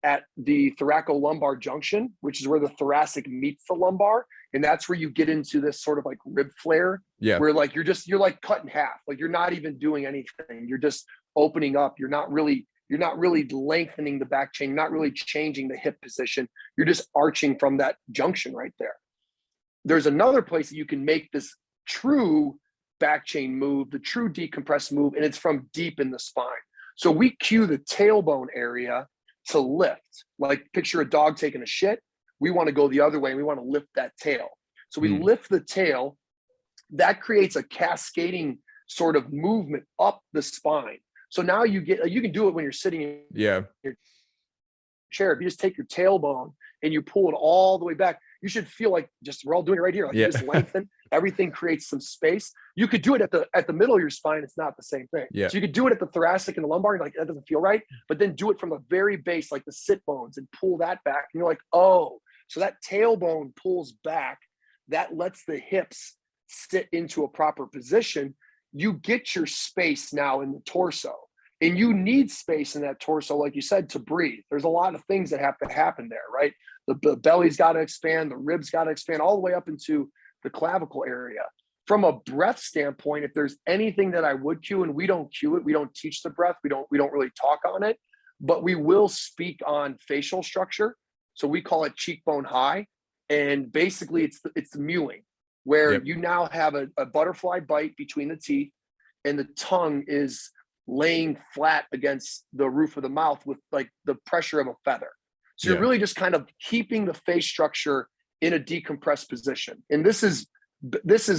at the thoracolumbar junction, which is where the thoracic meets the lumbar. And that's where you get into this sort of rib flare, where you're cut in half. You're not even doing anything. You're just opening up. You're not really lengthening the back chain, not really changing the hip position. You're just arching from that junction right there. There's another place that you can make this true back chain move, the true decompressed move, and it's from deep in the spine. So we cue the tailbone area to lift. Picture a dog taking a shit. We want to go the other way and we want to lift that tail. So we lift the tail. That creates a cascading sort of movement up the spine. So now you can do it when you're sitting in your chair. If you just take your tailbone and you pull it all the way back, you should feel we're all doing it right here. You just lengthen, everything creates some space. You could do it at the middle of your spine. It's not the same thing. Yeah. So you could do it at the thoracic and the lumbar. You're that doesn't feel right. But then do it from the very base, the sit bones, and pull that back. And you're oh, so that tailbone pulls back. That lets the hips sit into a proper position. You get your space now in the torso. And you need space in that torso, like you said, to breathe. There's a lot of things that have to happen there, right? The belly's got to expand, the ribs got to expand all the way up into the clavicle area. From a breath standpoint, if there's anything that I would cue, and we don't cue it, we don't teach the breath, we don't really talk on it, but we will speak on facial structure. So we call it cheekbone high. And basically it's the mewing, where you now have a butterfly bite between the teeth, and the tongue is laying flat against the roof of the mouth with like the pressure of a feather. So you're really just kind of keeping the face structure in a decompressed position. And this is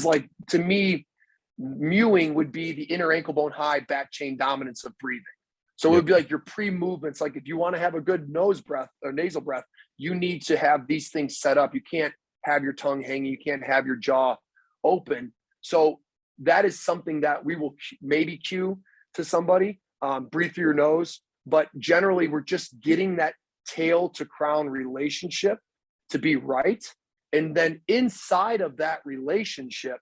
like, to me, mewing would be the inner ankle bone high back chain dominance of breathing. So it would be like your pre-movements. Like if you want to have a good nose breath or nasal breath, you need to have these things set up. You can't have your tongue hanging. You can't have your jaw open. So that is something that we will maybe cue to somebody, breathe through your nose. But generally, we're just getting that tail to crown relationship to be right. And then inside of that relationship,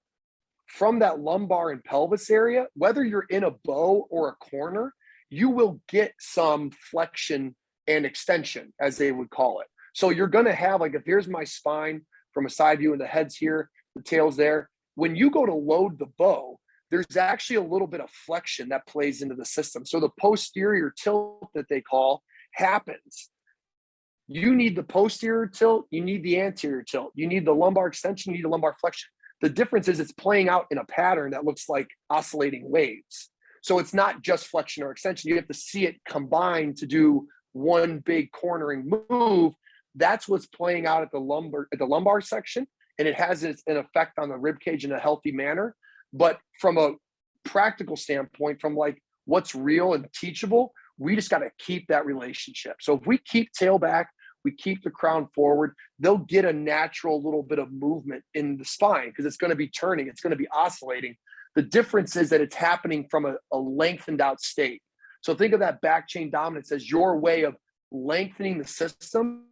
from that lumbar and pelvis area, whether you're in a bow or a corner, you will get some flexion and extension, as they would call it. So you're going to have, like, if here's my spine from a side view and the head's here, the tail's there. When you go to load the bow, there's actually a little bit of flexion that plays into the system. So the posterior tilt that they call happens. You need the posterior tilt, you need the anterior tilt, you need the lumbar extension, you need the lumbar flexion. The difference is it's playing out in a pattern that looks like oscillating waves. So it's not just flexion or extension. You have to see it combined to do one big cornering move. That's what's playing out at the lumbar section, and it has an effect on the rib cage in a healthy manner. But from a practical standpoint, from like what's real and teachable, we just got to keep that relationship. So if we keep tail back, we keep the crown forward, they'll get a natural little bit of movement in the spine because it's going to be turning, it's going to be oscillating. The difference is that it's happening from a lengthened out state. So think of that back chain dominance as your way of lengthening the system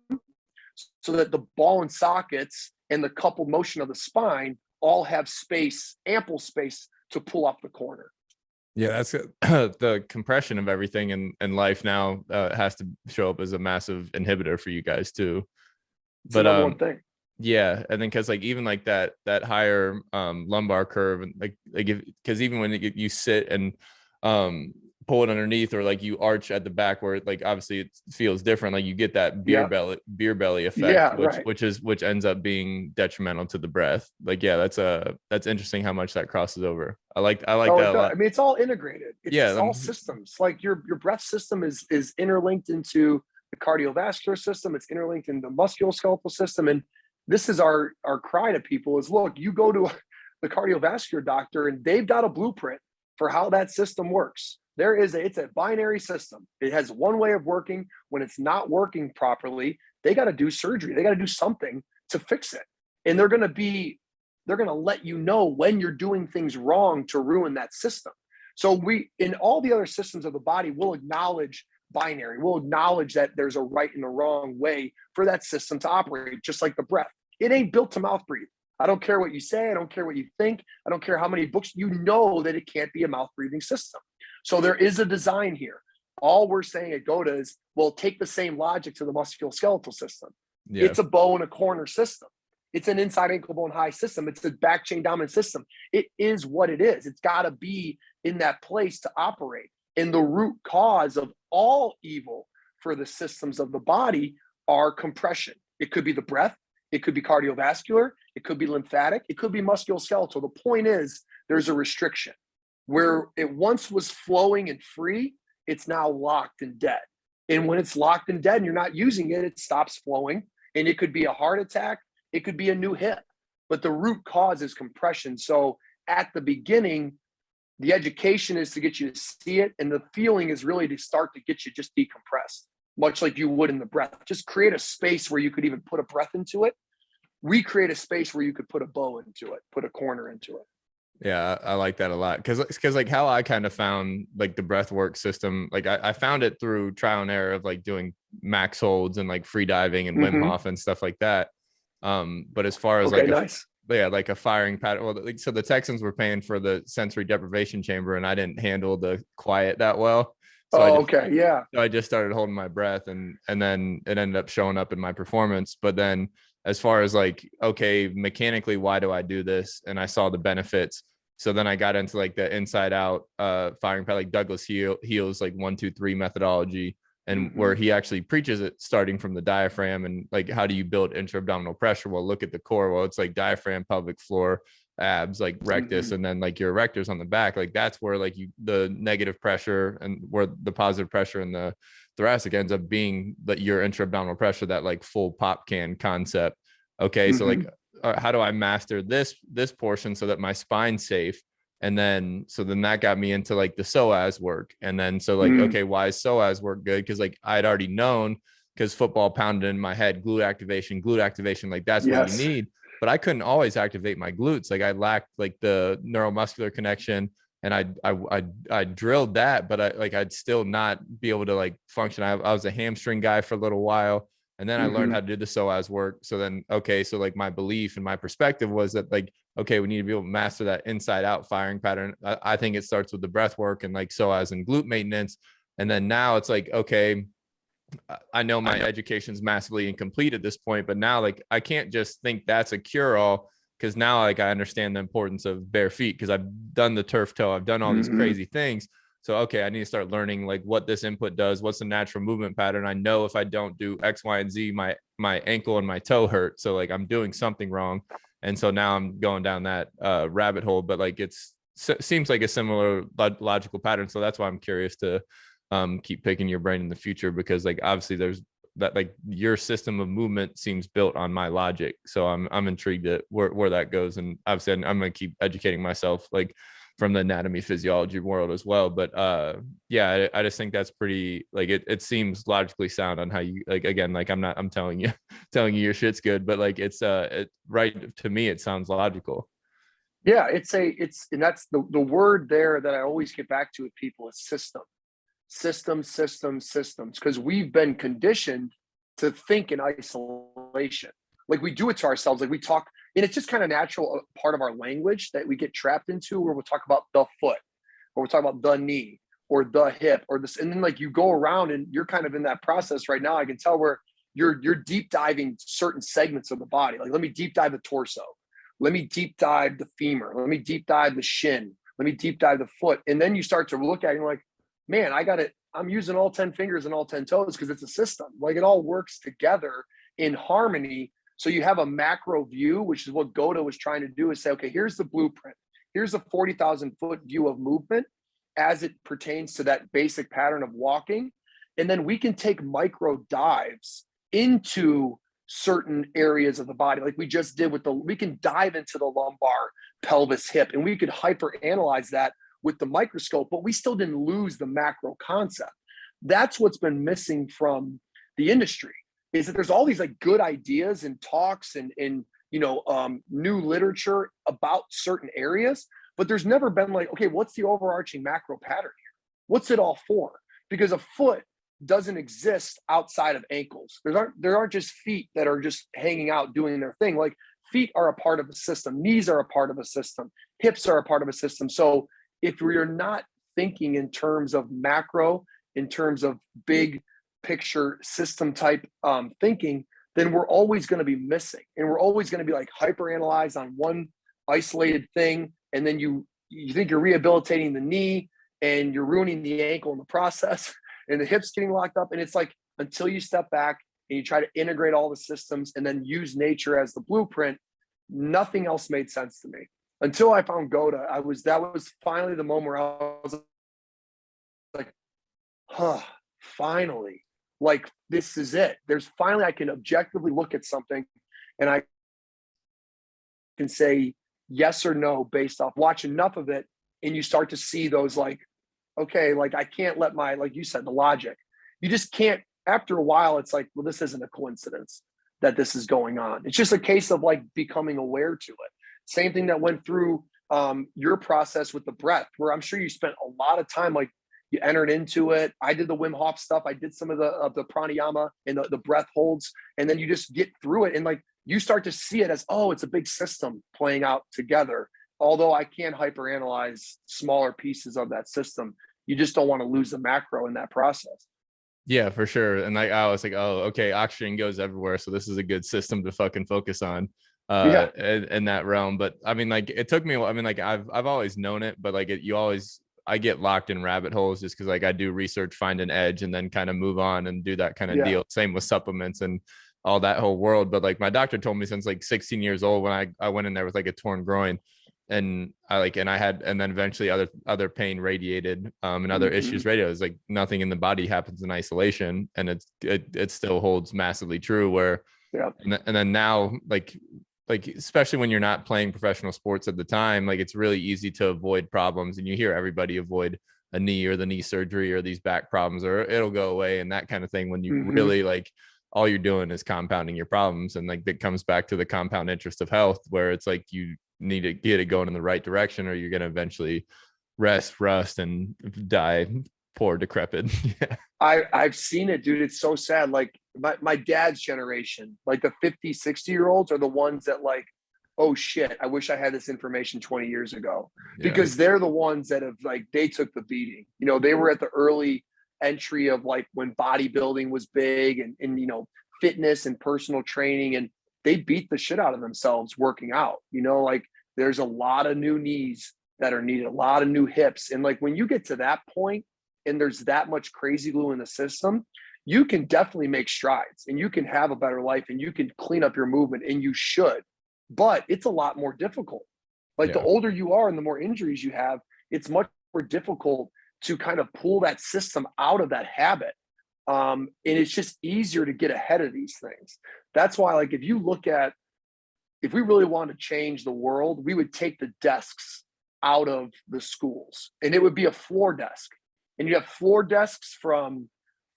so that the ball and sockets and the coupled motion of the spine all have space, ample space to pull up the corner. Yeah, that's the compression of everything in life now has to show up as a massive inhibitor for you guys too. But one thing. Yeah, and then because like even like that higher lumbar curve, and like because even when you sit and pull it underneath, or like you arch at the back where like obviously it feels different, like you get that beer belly effect, which ends up being detrimental to the breath. Like that's interesting how much that crosses over. I like that a lot. I mean, it's all integrated. It's all systems. Like your breath system is interlinked into the cardiovascular system. It's interlinked in the musculoskeletal system. And this is our cry to people is, look, you go to the cardiovascular doctor and they've got a blueprint for how that system works. It's a binary system. It has one way of working. When it's not working properly, they got to do surgery. They got to do something to fix it. And they're going to let you know when you're doing things wrong to ruin that system. So in all the other systems of the body, we'll acknowledge binary. We'll acknowledge that there's a right and a wrong way for that system to operate, just like the breath. It ain't built to mouth breathe. I don't care what you say. I don't care what you think. I don't care how many books. You know that it can't be a mouth breathing system. So there is a design here. All we're saying at GOATA is, well, take the same logic to the musculoskeletal system. Yeah. It's a bow and a corner system. It's an inside ankle bone high system. It's a back chain dominant system. It is what it is. It's got to be in that place to operate. And the root cause of all evil for the systems of the body are compression. It could be the breath. It could be cardiovascular. It could be lymphatic. It could be musculoskeletal. The point is there's a restriction. Where it once was flowing and free, it's now locked and dead. And when it's locked and dead and you're not using it, it stops flowing. And it could be a heart attack. It could be a new hip. But the root cause is compression. So at the beginning, the education is to get you to see it. And the feeling is really to start to get you just decompressed, much like you would in the breath. Just create a space where you could even put a breath into it. Recreate a space where you could put a bow into it, put a corner into it. Yeah, I like that a lot because like how I kind of found like the breath work system, like I found it through trial and error of like doing max holds and like free diving and Wim Hof and stuff like that. But as far as like a firing pattern, well, like, so the Texans were paying for the sensory deprivation chamber and I didn't handle the quiet that well. Okay. Yeah. So I just started holding my breath, and then it ended up showing up in my performance. But then as far as like, okay, mechanically, why do I do this? And I saw the benefits. So then I got into like the inside out firing pattern, like Douglas Heel's like 1, 2, 3 methodology, and where he actually preaches it starting from the diaphragm and like, how do you build intra-abdominal pressure? Well, look at the core. Well, it's like diaphragm, pelvic floor, abs, like rectus, and then like your erectors on the back. Like that's where like the negative pressure and where the positive pressure in the thoracic ends up being that your intra-abdominal pressure, that like full pop can concept. Okay. So like, how do I master this portion so that my spine's safe? And then, so then that got me into like the psoas work. And then, so like, okay, why is psoas work good? Cause like I'd already known, because football pounded in my head, glute activation, like that's what you need. But I couldn't always activate my glutes. Like I lacked like the neuromuscular connection, and I drilled that, but I'd still not be able to like function. I was a hamstring guy for a little while. And then I learned how to do the psoas work. So then, okay, so like my belief and my perspective was that like, okay, we need to be able to master that inside out firing pattern. I think it starts with the breath work and like psoas and glute maintenance. And then now it's like, okay, I know my education's massively incomplete at this point, but now like I can't just think that's a cure all, because now like I understand the importance of bare feet, because I've done the turf toe, I've done all these crazy things. So, okay, I need to start learning like what this input does. What's the natural movement pattern? I know if I don't do X, Y, and Z, my ankle and my toe hurt. So like I'm doing something wrong. And so now I'm going down that rabbit hole, but like seems like a similar logical pattern. So that's why I'm curious to keep picking your brain in the future, because like obviously there's that, like your system of movement seems built on my logic. So I'm intrigued at where that goes. And obviously I'm going to keep educating myself like from the anatomy physiology world as well. But yeah, I just think that's pretty, like it seems logically sound on how you, like, again, like I'm telling you your shit's good, but like it's right to me, it sounds logical. Yeah, and that's the word there that I always get back to with people is systems, because we've been conditioned to think in isolation. Like we do it to ourselves. Like we talk, and it's just kind of natural part of our language that we get trapped into, where we'll talk about the foot, or we'll talk about the knee, or the hip, or this, and then like you go around and you're kind of in that process right now. I can tell where you're deep diving certain segments of the body. Like, let me deep dive the torso. Let me deep dive the femur. Let me deep dive the shin. Let me deep dive the foot. And then you start to look at it and you're like, man, I'm using all 10 fingers and all 10 toes because it's a system. Like it all works together in harmony. So you have a macro view, which is what Goda was trying to do, is say, okay, here's the blueprint. Here's a 40,000 foot view of movement as it pertains to that basic pattern of walking. And then we can take micro dives into certain areas of the body. Like we just did we can dive into the lumbar, pelvis, hip, and we could hyper analyze that with the microscope, but we still didn't lose the macro concept. That's what's been missing from the industry, is that there's all these like good ideas and talks and new literature about certain areas, but there's never been like, okay, what's the overarching macro pattern here? What's it all for? Because a foot doesn't exist outside of ankles. There aren't just feet that are just hanging out doing their thing. Like feet are a part of a system. Knees are a part of a system. Hips are a part of a system. So if we're not thinking in terms of macro, in terms of big picture system type thinking, then we're always going to be missing. And we're always going to be like hyper analyzed on one isolated thing. And then you think you're rehabilitating the knee and you're ruining the ankle in the process, and the hips getting locked up. And it's like, until you step back and you try to integrate all the systems and then use nature as the blueprint, nothing else made sense to me. Until I found Goda, that was finally the moment where I was like, finally, like this is it. Finally, I can objectively look at something and I can say yes or no based off watch enough of it. And you start to see those like, okay, like I can't let like you said, the logic, you just can't, after a while, it's like, well, this isn't a coincidence that this is going on. It's just a case of like becoming aware to it. Same thing that went through your process with the breath, where I'm sure you spent a lot of time, like you entered into it. I did the Wim Hof stuff. I did some of the pranayama and the breath holds, and then you just get through it. And like, you start to see it as, oh, it's a big system playing out together. Although I can hyperanalyze smaller pieces of that system, You just don't want to lose the macro in that process. Yeah, for sure. And I was like, oh, okay, oxygen goes everywhere, so this is a good system to fucking focus on in that realm. But I mean, like, it took me, I mean, like, I've always known it, but like I get locked in rabbit holes just because like I do research, find an edge, and then kind of move on and do that kind of deal. Same with supplements and all that whole world. But like my doctor told me since like 16 years old, when I went in there with like a torn groin, and then eventually other pain radiated and other issues radiated. It's like nothing in the body happens in isolation, and it still holds massively true. Where and then now like especially when you're not playing professional sports at the time, like it's really easy to avoid problems, and you hear everybody avoid a knee or the knee surgery or these back problems, or it'll go away and that kind of thing, when you really like all you're doing is compounding your problems. And like that comes back to the compound interest of health, where it's like you need to get it going in the right direction, or you're going to eventually rust and die poor, decrepit. I've seen it, dude. It's so sad. Like my dad's generation, like the 50, 60-year-olds are the ones that like, oh shit, I wish I had this information 20 years ago, because they're the ones that have like, they took the beating. You know, they were at the early entry of like when bodybuilding was big and you know, fitness and personal training, and they beat the shit out of themselves working out. You know, like there's a lot of new knees that are needed, a lot of new hips. And like when you get to that point and there's that much crazy glue in the system, you can definitely make strides and you can have a better life and you can clean up your movement, and you should. But it's a lot more difficult. Like the older you are and the more injuries you have, it's much more difficult to kind of pull that system out of that habit. And it's just easier to get ahead of these things. That's why, like, if we really want to change the world, we would take the desks out of the schools, and it would be a floor desk. And you have floor desks from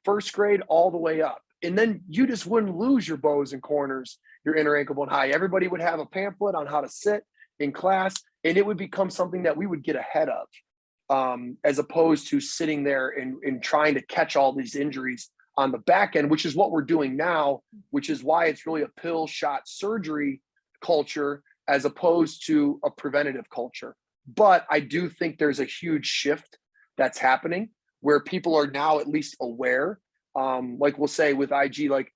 first grade all the way up. And then you just wouldn't lose your bows and corners, your inner ankle bone high. Everybody would have a pamphlet on how to sit in class, and it would become something that we would get ahead of. As opposed to sitting there and trying to catch all these injuries on the back end, which is what we're doing now, which is why it's really a pill shot surgery culture as opposed to a preventative culture. But I do think there's a huge shift that's happening where people are now at least aware. Like we'll say with IG, like,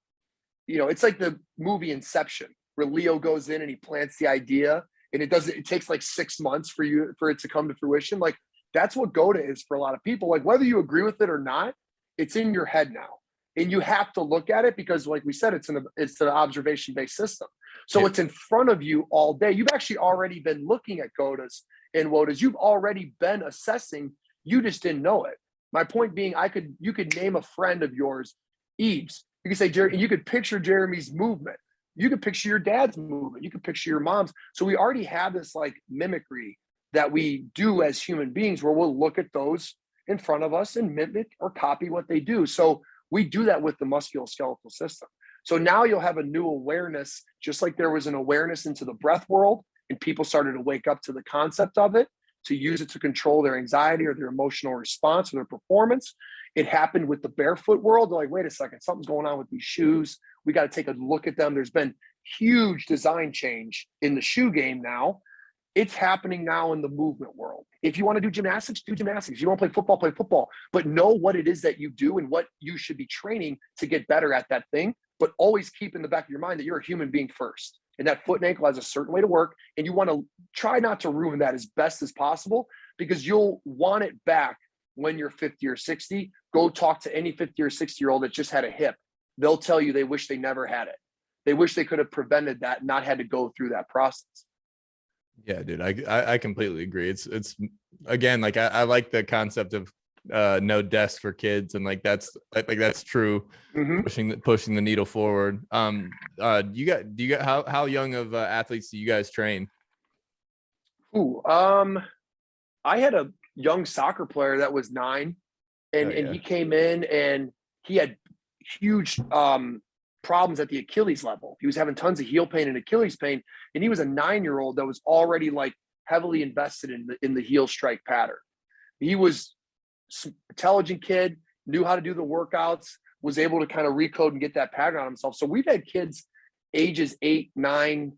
you know, it's like the movie Inception, where Leo goes in and he plants the idea, and it takes like 6 months for it to come to fruition. Like, that's what GOATA is for a lot of people. Like, whether you agree with it or not, it's in your head now. And you have to look at it because, like we said, it's an observation-based system. So it's in front of you all day. You've actually already been looking at GOATAs and WOTAs. You've already been assessing. You just didn't know it. My point being, you could name a friend of yours, Eves. You could say, Jeremy, you could picture Jeremy's movement. You could picture your dad's movement. You could picture your mom's. So we already have this like mimicry that we do as human beings, where we'll look at those in front of us and mimic or copy what they do. So we do that with the musculoskeletal system. So now you'll have a new awareness, just like there was an awareness into the breath world, and people started to wake up to the concept of it, to use it to control their anxiety or their emotional response or their performance. It happened with the barefoot world. They're like, wait a second, something's going on with these shoes. We got to take a look at them. There's been huge design change in the shoe game now. It's happening now in the movement world. If you want to do gymnastics, do gymnastics. If you want to play football, but know what it is that you do and what you should be training to get better at that thing. But always keep in the back of your mind that you're a human being first. And that foot and ankle has a certain way to work. And you want to try not to ruin that as best as possible, because you'll want it back when you're 50 or 60. Go talk to any 50 or 60-year-old that just had a hip. They'll tell you they wish they never had it. They wish they could have prevented that and not had to go through that process. Yeah, dude, I completely agree. It's again, like I like the concept of no desk for kids, and like that's true. Pushing the needle forward. Do you got how young of athletes do you guys train? I had a young soccer player that was 9, and he came in and he had huge problems at the Achilles level. He was having tons of heel pain and Achilles pain, and he was a 9-year-old that was already like heavily invested in the heel strike pattern. He was an intelligent kid, knew how to do the workouts, was able to kind of recode and get that pattern on himself. So we've had kids ages 8, 9,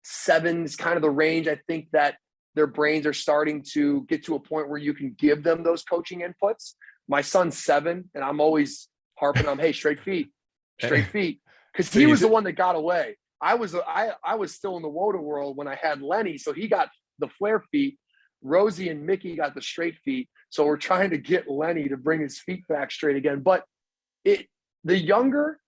7 is kind of the range I think that their brains are starting to get to a point where you can give them those coaching inputs. My son's 7, and I'm always harping on, hey, straight feet, because he was the one that got away. I was still in the WOTA world when I had Lenny, so he got the flare feet. Rosie and Mickey got the straight feet. So we're trying to get Lenny to bring his feet back straight again. But the younger,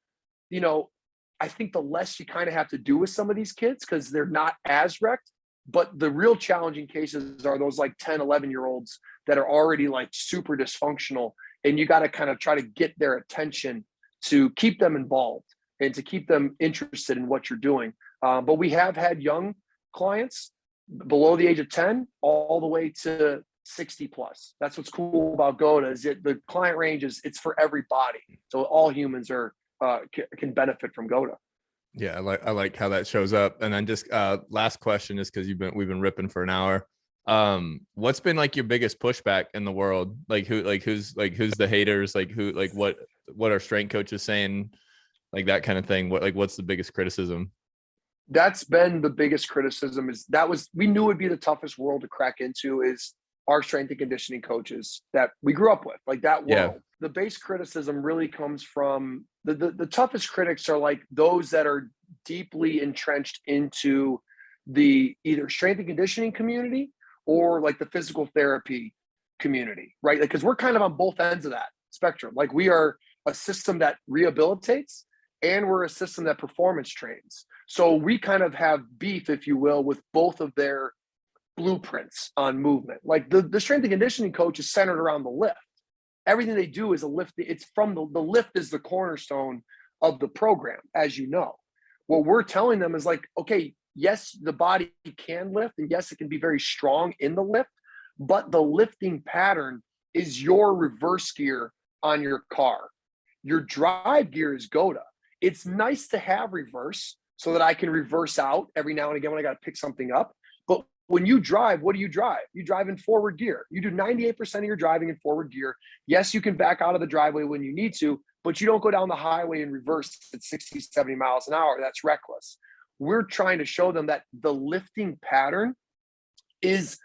I think the less you kind of have to do with some of these kids because they're not as wrecked. But the real challenging cases are those like 10, 11-year-olds that are already like super dysfunctional. And you got to kind of try to get their attention to keep them involved and to keep them interested in what you're doing. But we have had young clients below the age of 10 all the way to 60 plus. That's what's cool about GOATA is the client range it's for everybody. So all humans can benefit from GOATA. Yeah, I like how that shows up. And then just last question, just because we've been ripping for an hour. What's been like your biggest pushback in the world? Like who's the haters? Like what are strength coaches saying? Like that kind of thing. What's the biggest criticism? That's been the biggest criticism we knew it'd be the toughest world to crack into is our strength and conditioning coaches that we grew up with, like that world. Yeah. The base criticism really comes from the toughest critics are like those that are deeply entrenched into the either strength and conditioning community or like the physical therapy community, right? Because we're kind of on both ends of that spectrum. Like we are a system that rehabilitates and we're a system that performance trains. So we kind of have beef, if you will, with both of their blueprints on movement. Like the strength and conditioning coach is centered around the lift. Everything they do is a lift. It's from the lift is the cornerstone of the program, as you know. What we're telling them is like, okay, yes, the body can lift, and yes, it can be very strong in the lift, but the lifting pattern is your reverse gear on your car. Your drive gear is GOATA. It's nice to have reverse so that I can reverse out every now and again when I got to pick something up. But when you drive, what do you drive? You drive in forward gear. You do 98% of your driving in forward gear. Yes, you can back out of the driveway when you need to, but you don't go down the highway and reverse at 60, 70 miles an hour. That's reckless. We're trying to show them that the lifting pattern is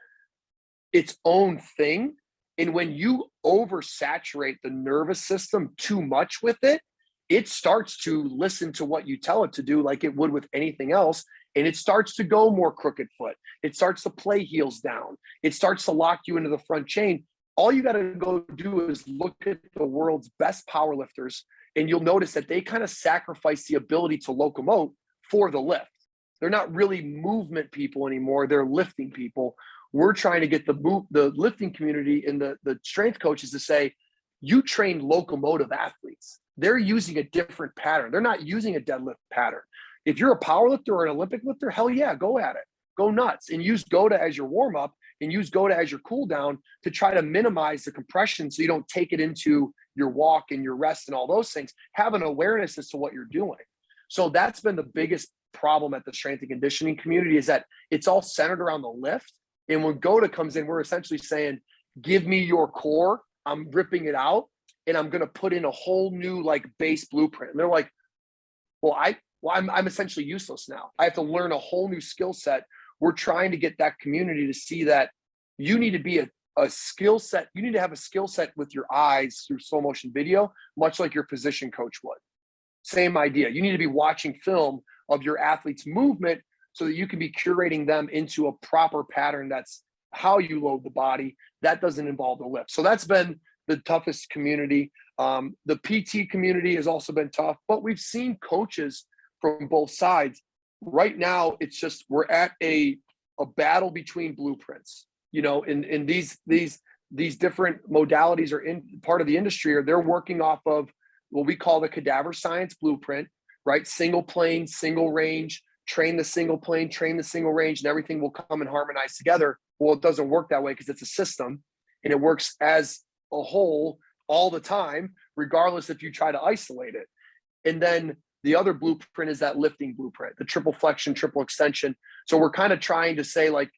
its own thing. And when you oversaturate the nervous system too much with it, it starts to listen to what you tell it to do like it would with anything else. And it starts to go more crooked foot. It starts to play heels down. It starts to lock you into the front chain. All you got to go do is look at the world's best powerlifters, and you'll notice that they kind of sacrifice the ability to locomote for the lift. They're not really movement people anymore. They're lifting people. We're trying to get the lifting community and the strength coaches to say, you train locomotive athletes. They're using a different pattern. They're not using a deadlift pattern. If you're a power lifter or an Olympic lifter, hell yeah, go at it. Go nuts and use GOATA as your warm-up and use GOATA as your cool down to try to minimize the compression so you don't take it into your walk and your rest and all those things. Have an awareness as to what you're doing. So that's been the biggest problem at the strength and conditioning community is that it's all centered around the lift. And when GOATA comes in, we're essentially saying, give me your core. I'm ripping it out and I'm going to put in a whole new like base blueprint. And they're like, I'm essentially useless now. I have to learn a whole new skill set. We're trying to get that community to see that you need to be a skill set. You need to have a skill set with your eyes through slow motion video, much like your position coach would. Same idea. You need to be watching film of your athlete's movement so that you can be curating them into a proper pattern. That's how you load the body. That doesn't involve the lift. So that's been the toughest community. The PT community has also been tough, but we've seen coaches from both sides. Right now, it's just we're at a battle between blueprints. You know, in these different modalities are in part of the industry, or they're working off of what we call the cadaver science blueprint, right? Single plane, single range, train the single plane, train the single range, and everything will come and harmonize together. Well, it doesn't work that way because it's a system and it works as a whole all the time, regardless if you try to isolate it. And then the other blueprint is that lifting blueprint, the triple flexion, triple extension. So we're kind of trying to say like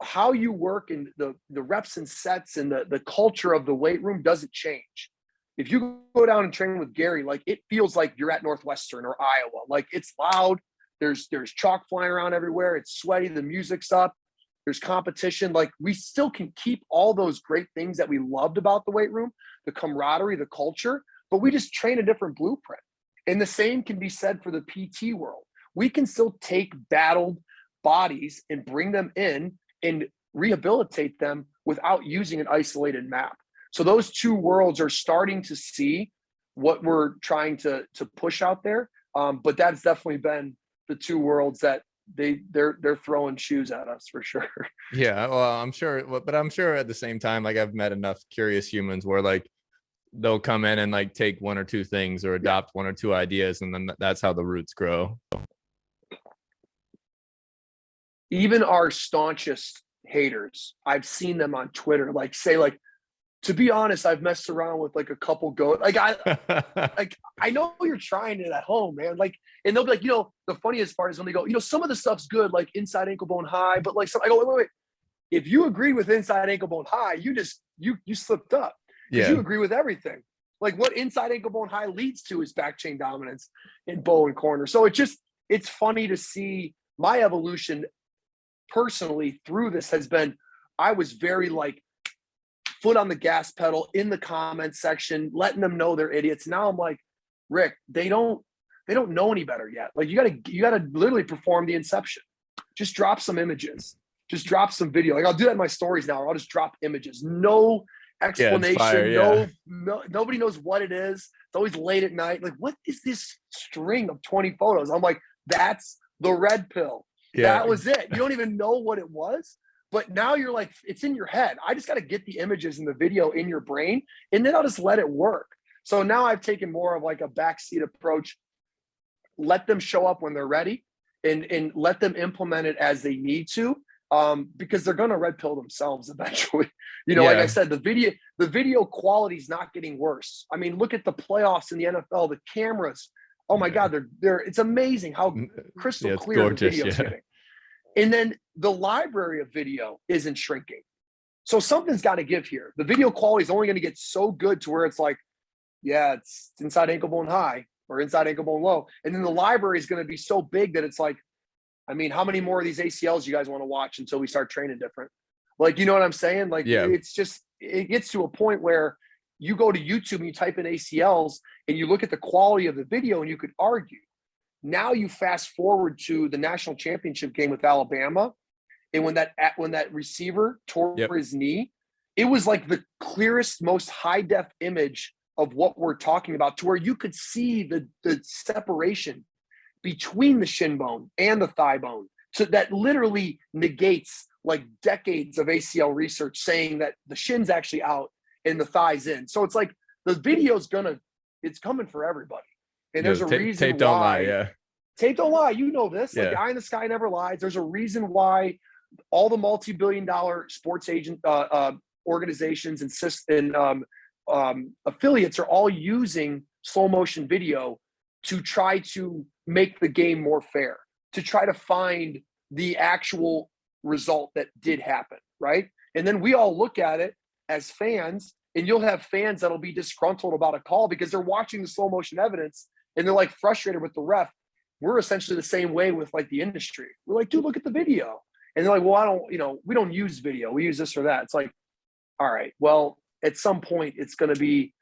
how you work in the reps and sets and the culture of the weight room doesn't change. If you go down and train with Gary, like it feels like you're at Northwestern or Iowa. Like it's loud. There's chalk flying around everywhere. It's sweaty. The music's up. there's competition. Like, we still can keep all those great things that we loved about the weight room, the camaraderie, the culture, but we just train a different blueprint. And the same can be said for the PT world. We can still take battled bodies and bring them in and rehabilitate them without using an isolated map. So those two worlds are starting to see what we're trying to push out there. But that's definitely been the two worlds that they're throwing shoes at us for sure. Yeah, well, I'm sure, but I'm sure at the same time, like, I've met enough curious humans where like they'll come in and like take one or two things or adopt one or two ideas, and then that's how the roots grow. Even our staunchest haters, I've seen them on Twitter like say, like, to be honest, I've messed around with like a couple like I know you're trying it at home, man. Like, and they'll be like, the funniest part is when they go, some of the stuff's good, like inside ankle bone high, but like, I go, wait. If you agree with inside ankle bone high, you slipped up, because you agree with everything. Like, what inside ankle bone high leads to is back chain dominance in bow and corner. So it's funny to see my evolution personally through this has been, I was very like foot on the gas pedal in the comment section, letting them know they're idiots. Now I'm like, Rick, they don't know any better yet. Like, you gotta literally perform the inception. Just drop some images, just drop some video. Like, I'll do that in my stories now. I'll just drop images. No explanation. Fire, no, nobody knows what it is. It's always late at night. Like, what is this string of 20 photos? I'm like, that's the red pill. Yeah. That was it. You don't even know what it was, but now you're like, it's in your head. I just got to get the images and the video in your brain, and then I'll just let it work. So now I've taken more of like a backseat approach. Let them show up when they're ready, and let them implement it as they need to, because they're going to red pill themselves eventually. Like I said, the video quality is not getting worse. I mean, look at the playoffs in the NFL, the cameras. Oh my God, it's amazing how crystal clear the video's getting. And then the library of video isn't shrinking. So something's got to give here. The video quality is only going to get so good to where it's like, yeah, it's inside ankle bone high or inside ankle bone low. And then the library is going to be so big that it's like, I mean, how many more of these ACLs you guys want to watch until we start training different? Like, you know what I'm saying? Like, it's just, it gets to a point where you go to YouTube and you type in ACLs and you look at the quality of the video and you could argue. Now you fast forward to the national championship game with Alabama, and when that receiver tore his knee, it was like the clearest, most high def image of what we're talking about, to where you could see the separation between the shin bone and the thigh bone. So that literally negates like decades of ACL research saying that the shin's actually out and the thigh's in. So it's like the video's it's coming for everybody. And there's a reason tape don't lie. Tape don't lie. You know this. Like, the eye in the sky never lies. There's a reason why all the multi-billion-dollar sports agent organizations and affiliates are all using slow motion video to try to make the game more fair, to try to find the actual result that did happen, right? And then we all look at it as fans, and you'll have fans that'll be disgruntled about a call because they're watching the slow motion evidence and they're like frustrated with the ref. We're essentially the same way with like the industry. We're like, dude, look at the video. And they're like, well, we don't use video. We use this or that. It's like, all right, well, at some point it's going to be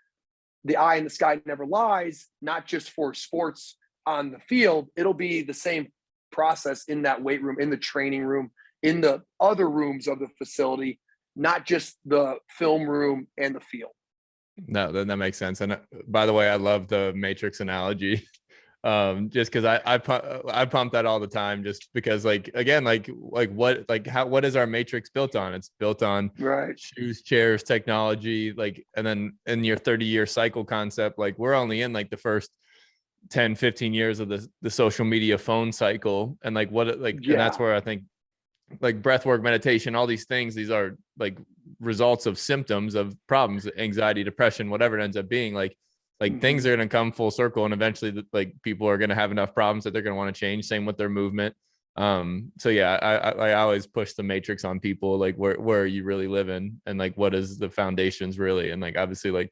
the eye in the sky never lies, not just for sports on the field. It'll be the same process in that weight room, in the training room, in the other rooms of the facility, not just the film room and the field. No, that makes sense. And by the way, I love the Matrix analogy. Just because I pump that all the time, just because what is our Matrix built on? It's built on shoes, chairs, technology, and then in your 30-year cycle concept, like, we're only in like the first 10, 15 years of the social media phone cycle. And and that's where I think like breath work, meditation, all these things, these are like results of symptoms of problems, anxiety, depression, whatever it ends up being. Things are going to come full circle, and eventually people are going to have enough problems that they're going to want to change. Same with their movement. I always push the matrix on people, like where are you really living, and like what is the foundations really, and like obviously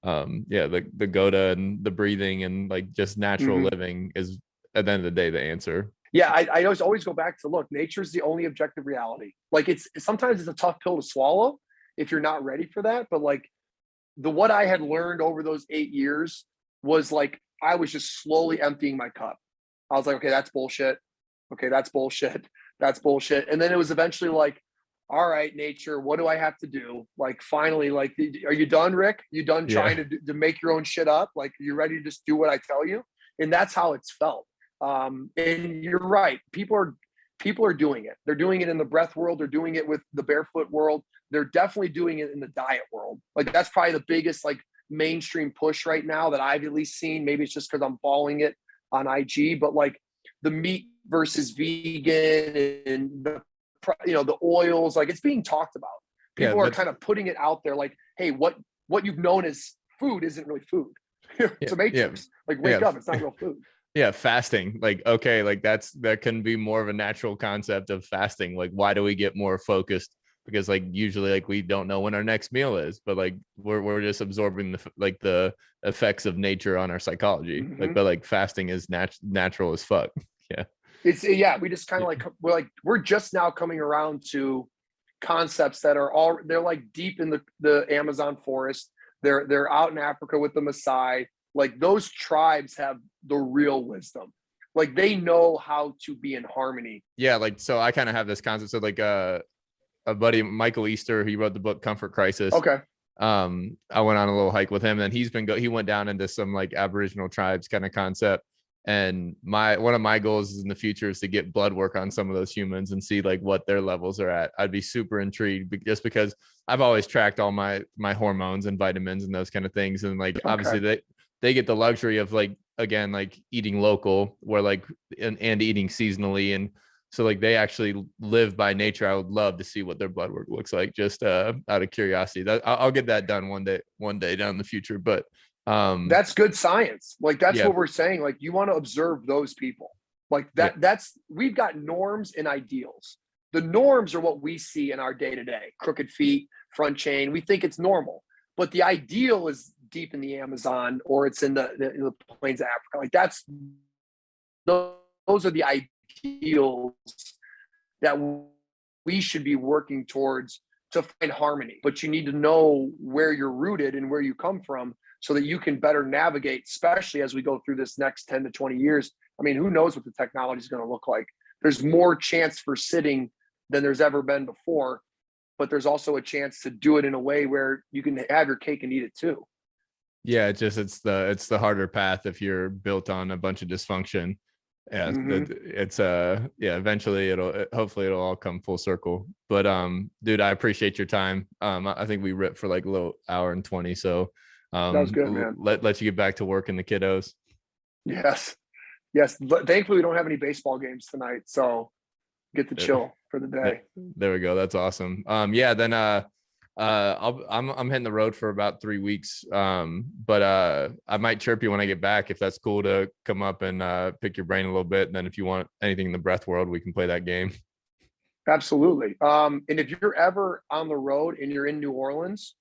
the Goda and the breathing and like just natural living is at the end of the day the answer. Yeah, I always go back to, look, nature's the only objective reality. Like, sometimes it's a tough pill to swallow if you're not ready for that. But like, what I had learned over those 8 years was like, I was just slowly emptying my cup. I was like, okay, that's bullshit. Okay, that's bullshit. That's bullshit. And then it was eventually like, all right, nature, what do I have to do? Like, finally, like, are you done, Rick? You done trying to make your own shit up? Like, you ready to just do what I tell you? And that's how it's felt. And you're right. People are doing it. They're doing it in the breath world. They're doing it with the barefoot world. They're definitely doing it in the diet world. Like, that's probably the biggest like mainstream push right now that I've at least seen. Maybe it's just because I'm following it on IG, but like the meat versus vegan and the oils, like, it's being talked about. People are kind of putting it out there like, hey, what you've known as food isn't really food. It's a matrix. Like, wake up, it's not real food. Yeah, fasting. Like, okay, like that can be more of a natural concept of fasting. Like, why do we get more focused? Because like usually like we don't know when our next meal is, but like we're just absorbing the effects of nature on our psychology. Mm-hmm. Like, but like fasting is natural as fuck. Yeah. We just kind of we're just now coming around to concepts that they're like deep in the Amazon forest. They're out in Africa with the Maasai. Like, those tribes have the real wisdom. Like, they know how to be in harmony. Yeah. Like, so I kind of have this concept. So like a buddy, Michael Easter, he wrote the book Comfort Crisis. Okay. I went on a little hike with him, and he went down into some like Aboriginal tribes kind of concept. And one of my goals is in the future is to get blood work on some of those humans and see like what their levels are at. I'd be super intrigued just because I've always tracked all my hormones and vitamins and those kind of things. And like, obviously they get the luxury of like, again, like eating local, where like, and eating seasonally. And so like they actually live by nature. I would love to see what their blood work looks like, just out of curiosity. I'll get that done one day down in the future. But that's good science. Like, that's what we're saying. Like, you want to observe those people like that. We've got norms and ideals. The norms are what we see in our day-to-day: crooked feet, front chain. We think it's normal, but the ideal is deep in the Amazon, or it's in the plains of Africa. Like, those are the ideals that we should be working towards to find harmony. But you need to know where you're rooted and where you come from, so that you can better navigate, especially as we go through this next 10 to 20 years. I mean, who knows what the technology is going to look like? There's more chance for sitting than there's ever been before, but there's also a chance to do it in a way where you can have your cake and eat it too. Yeah, it's the harder path if you're built on a bunch of dysfunction. Yeah, it's eventually hopefully it'll all come full circle. But dude, I appreciate your time. I think we ripped for like a little hour and 20, so that was good, man. Let you get back to work and the kiddos. Yes. Thankfully, we don't have any baseball games tonight, so get to chill for the day. There we go. That's awesome. Then I'm hitting the road for about 3 weeks. But I might chirp you when I get back, if that's cool, to come up and pick your brain a little bit. And then if you want anything in the breath world, we can play that game. Absolutely. And if you're ever on the road and you're in New Orleans,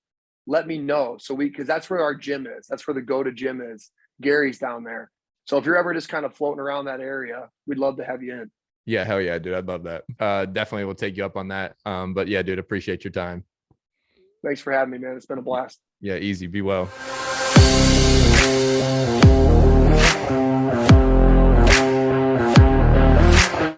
let me know. Because that's where our gym is. That's where the Goda gym is. Gary's down there. So if you're ever just kind of floating around that area, we'd love to have you in. Yeah, hell yeah, dude. I'd love that. Definitely will take you up on that. But yeah, dude, appreciate your time. Thanks for having me, man. It's been a blast. Yeah, easy. Be well.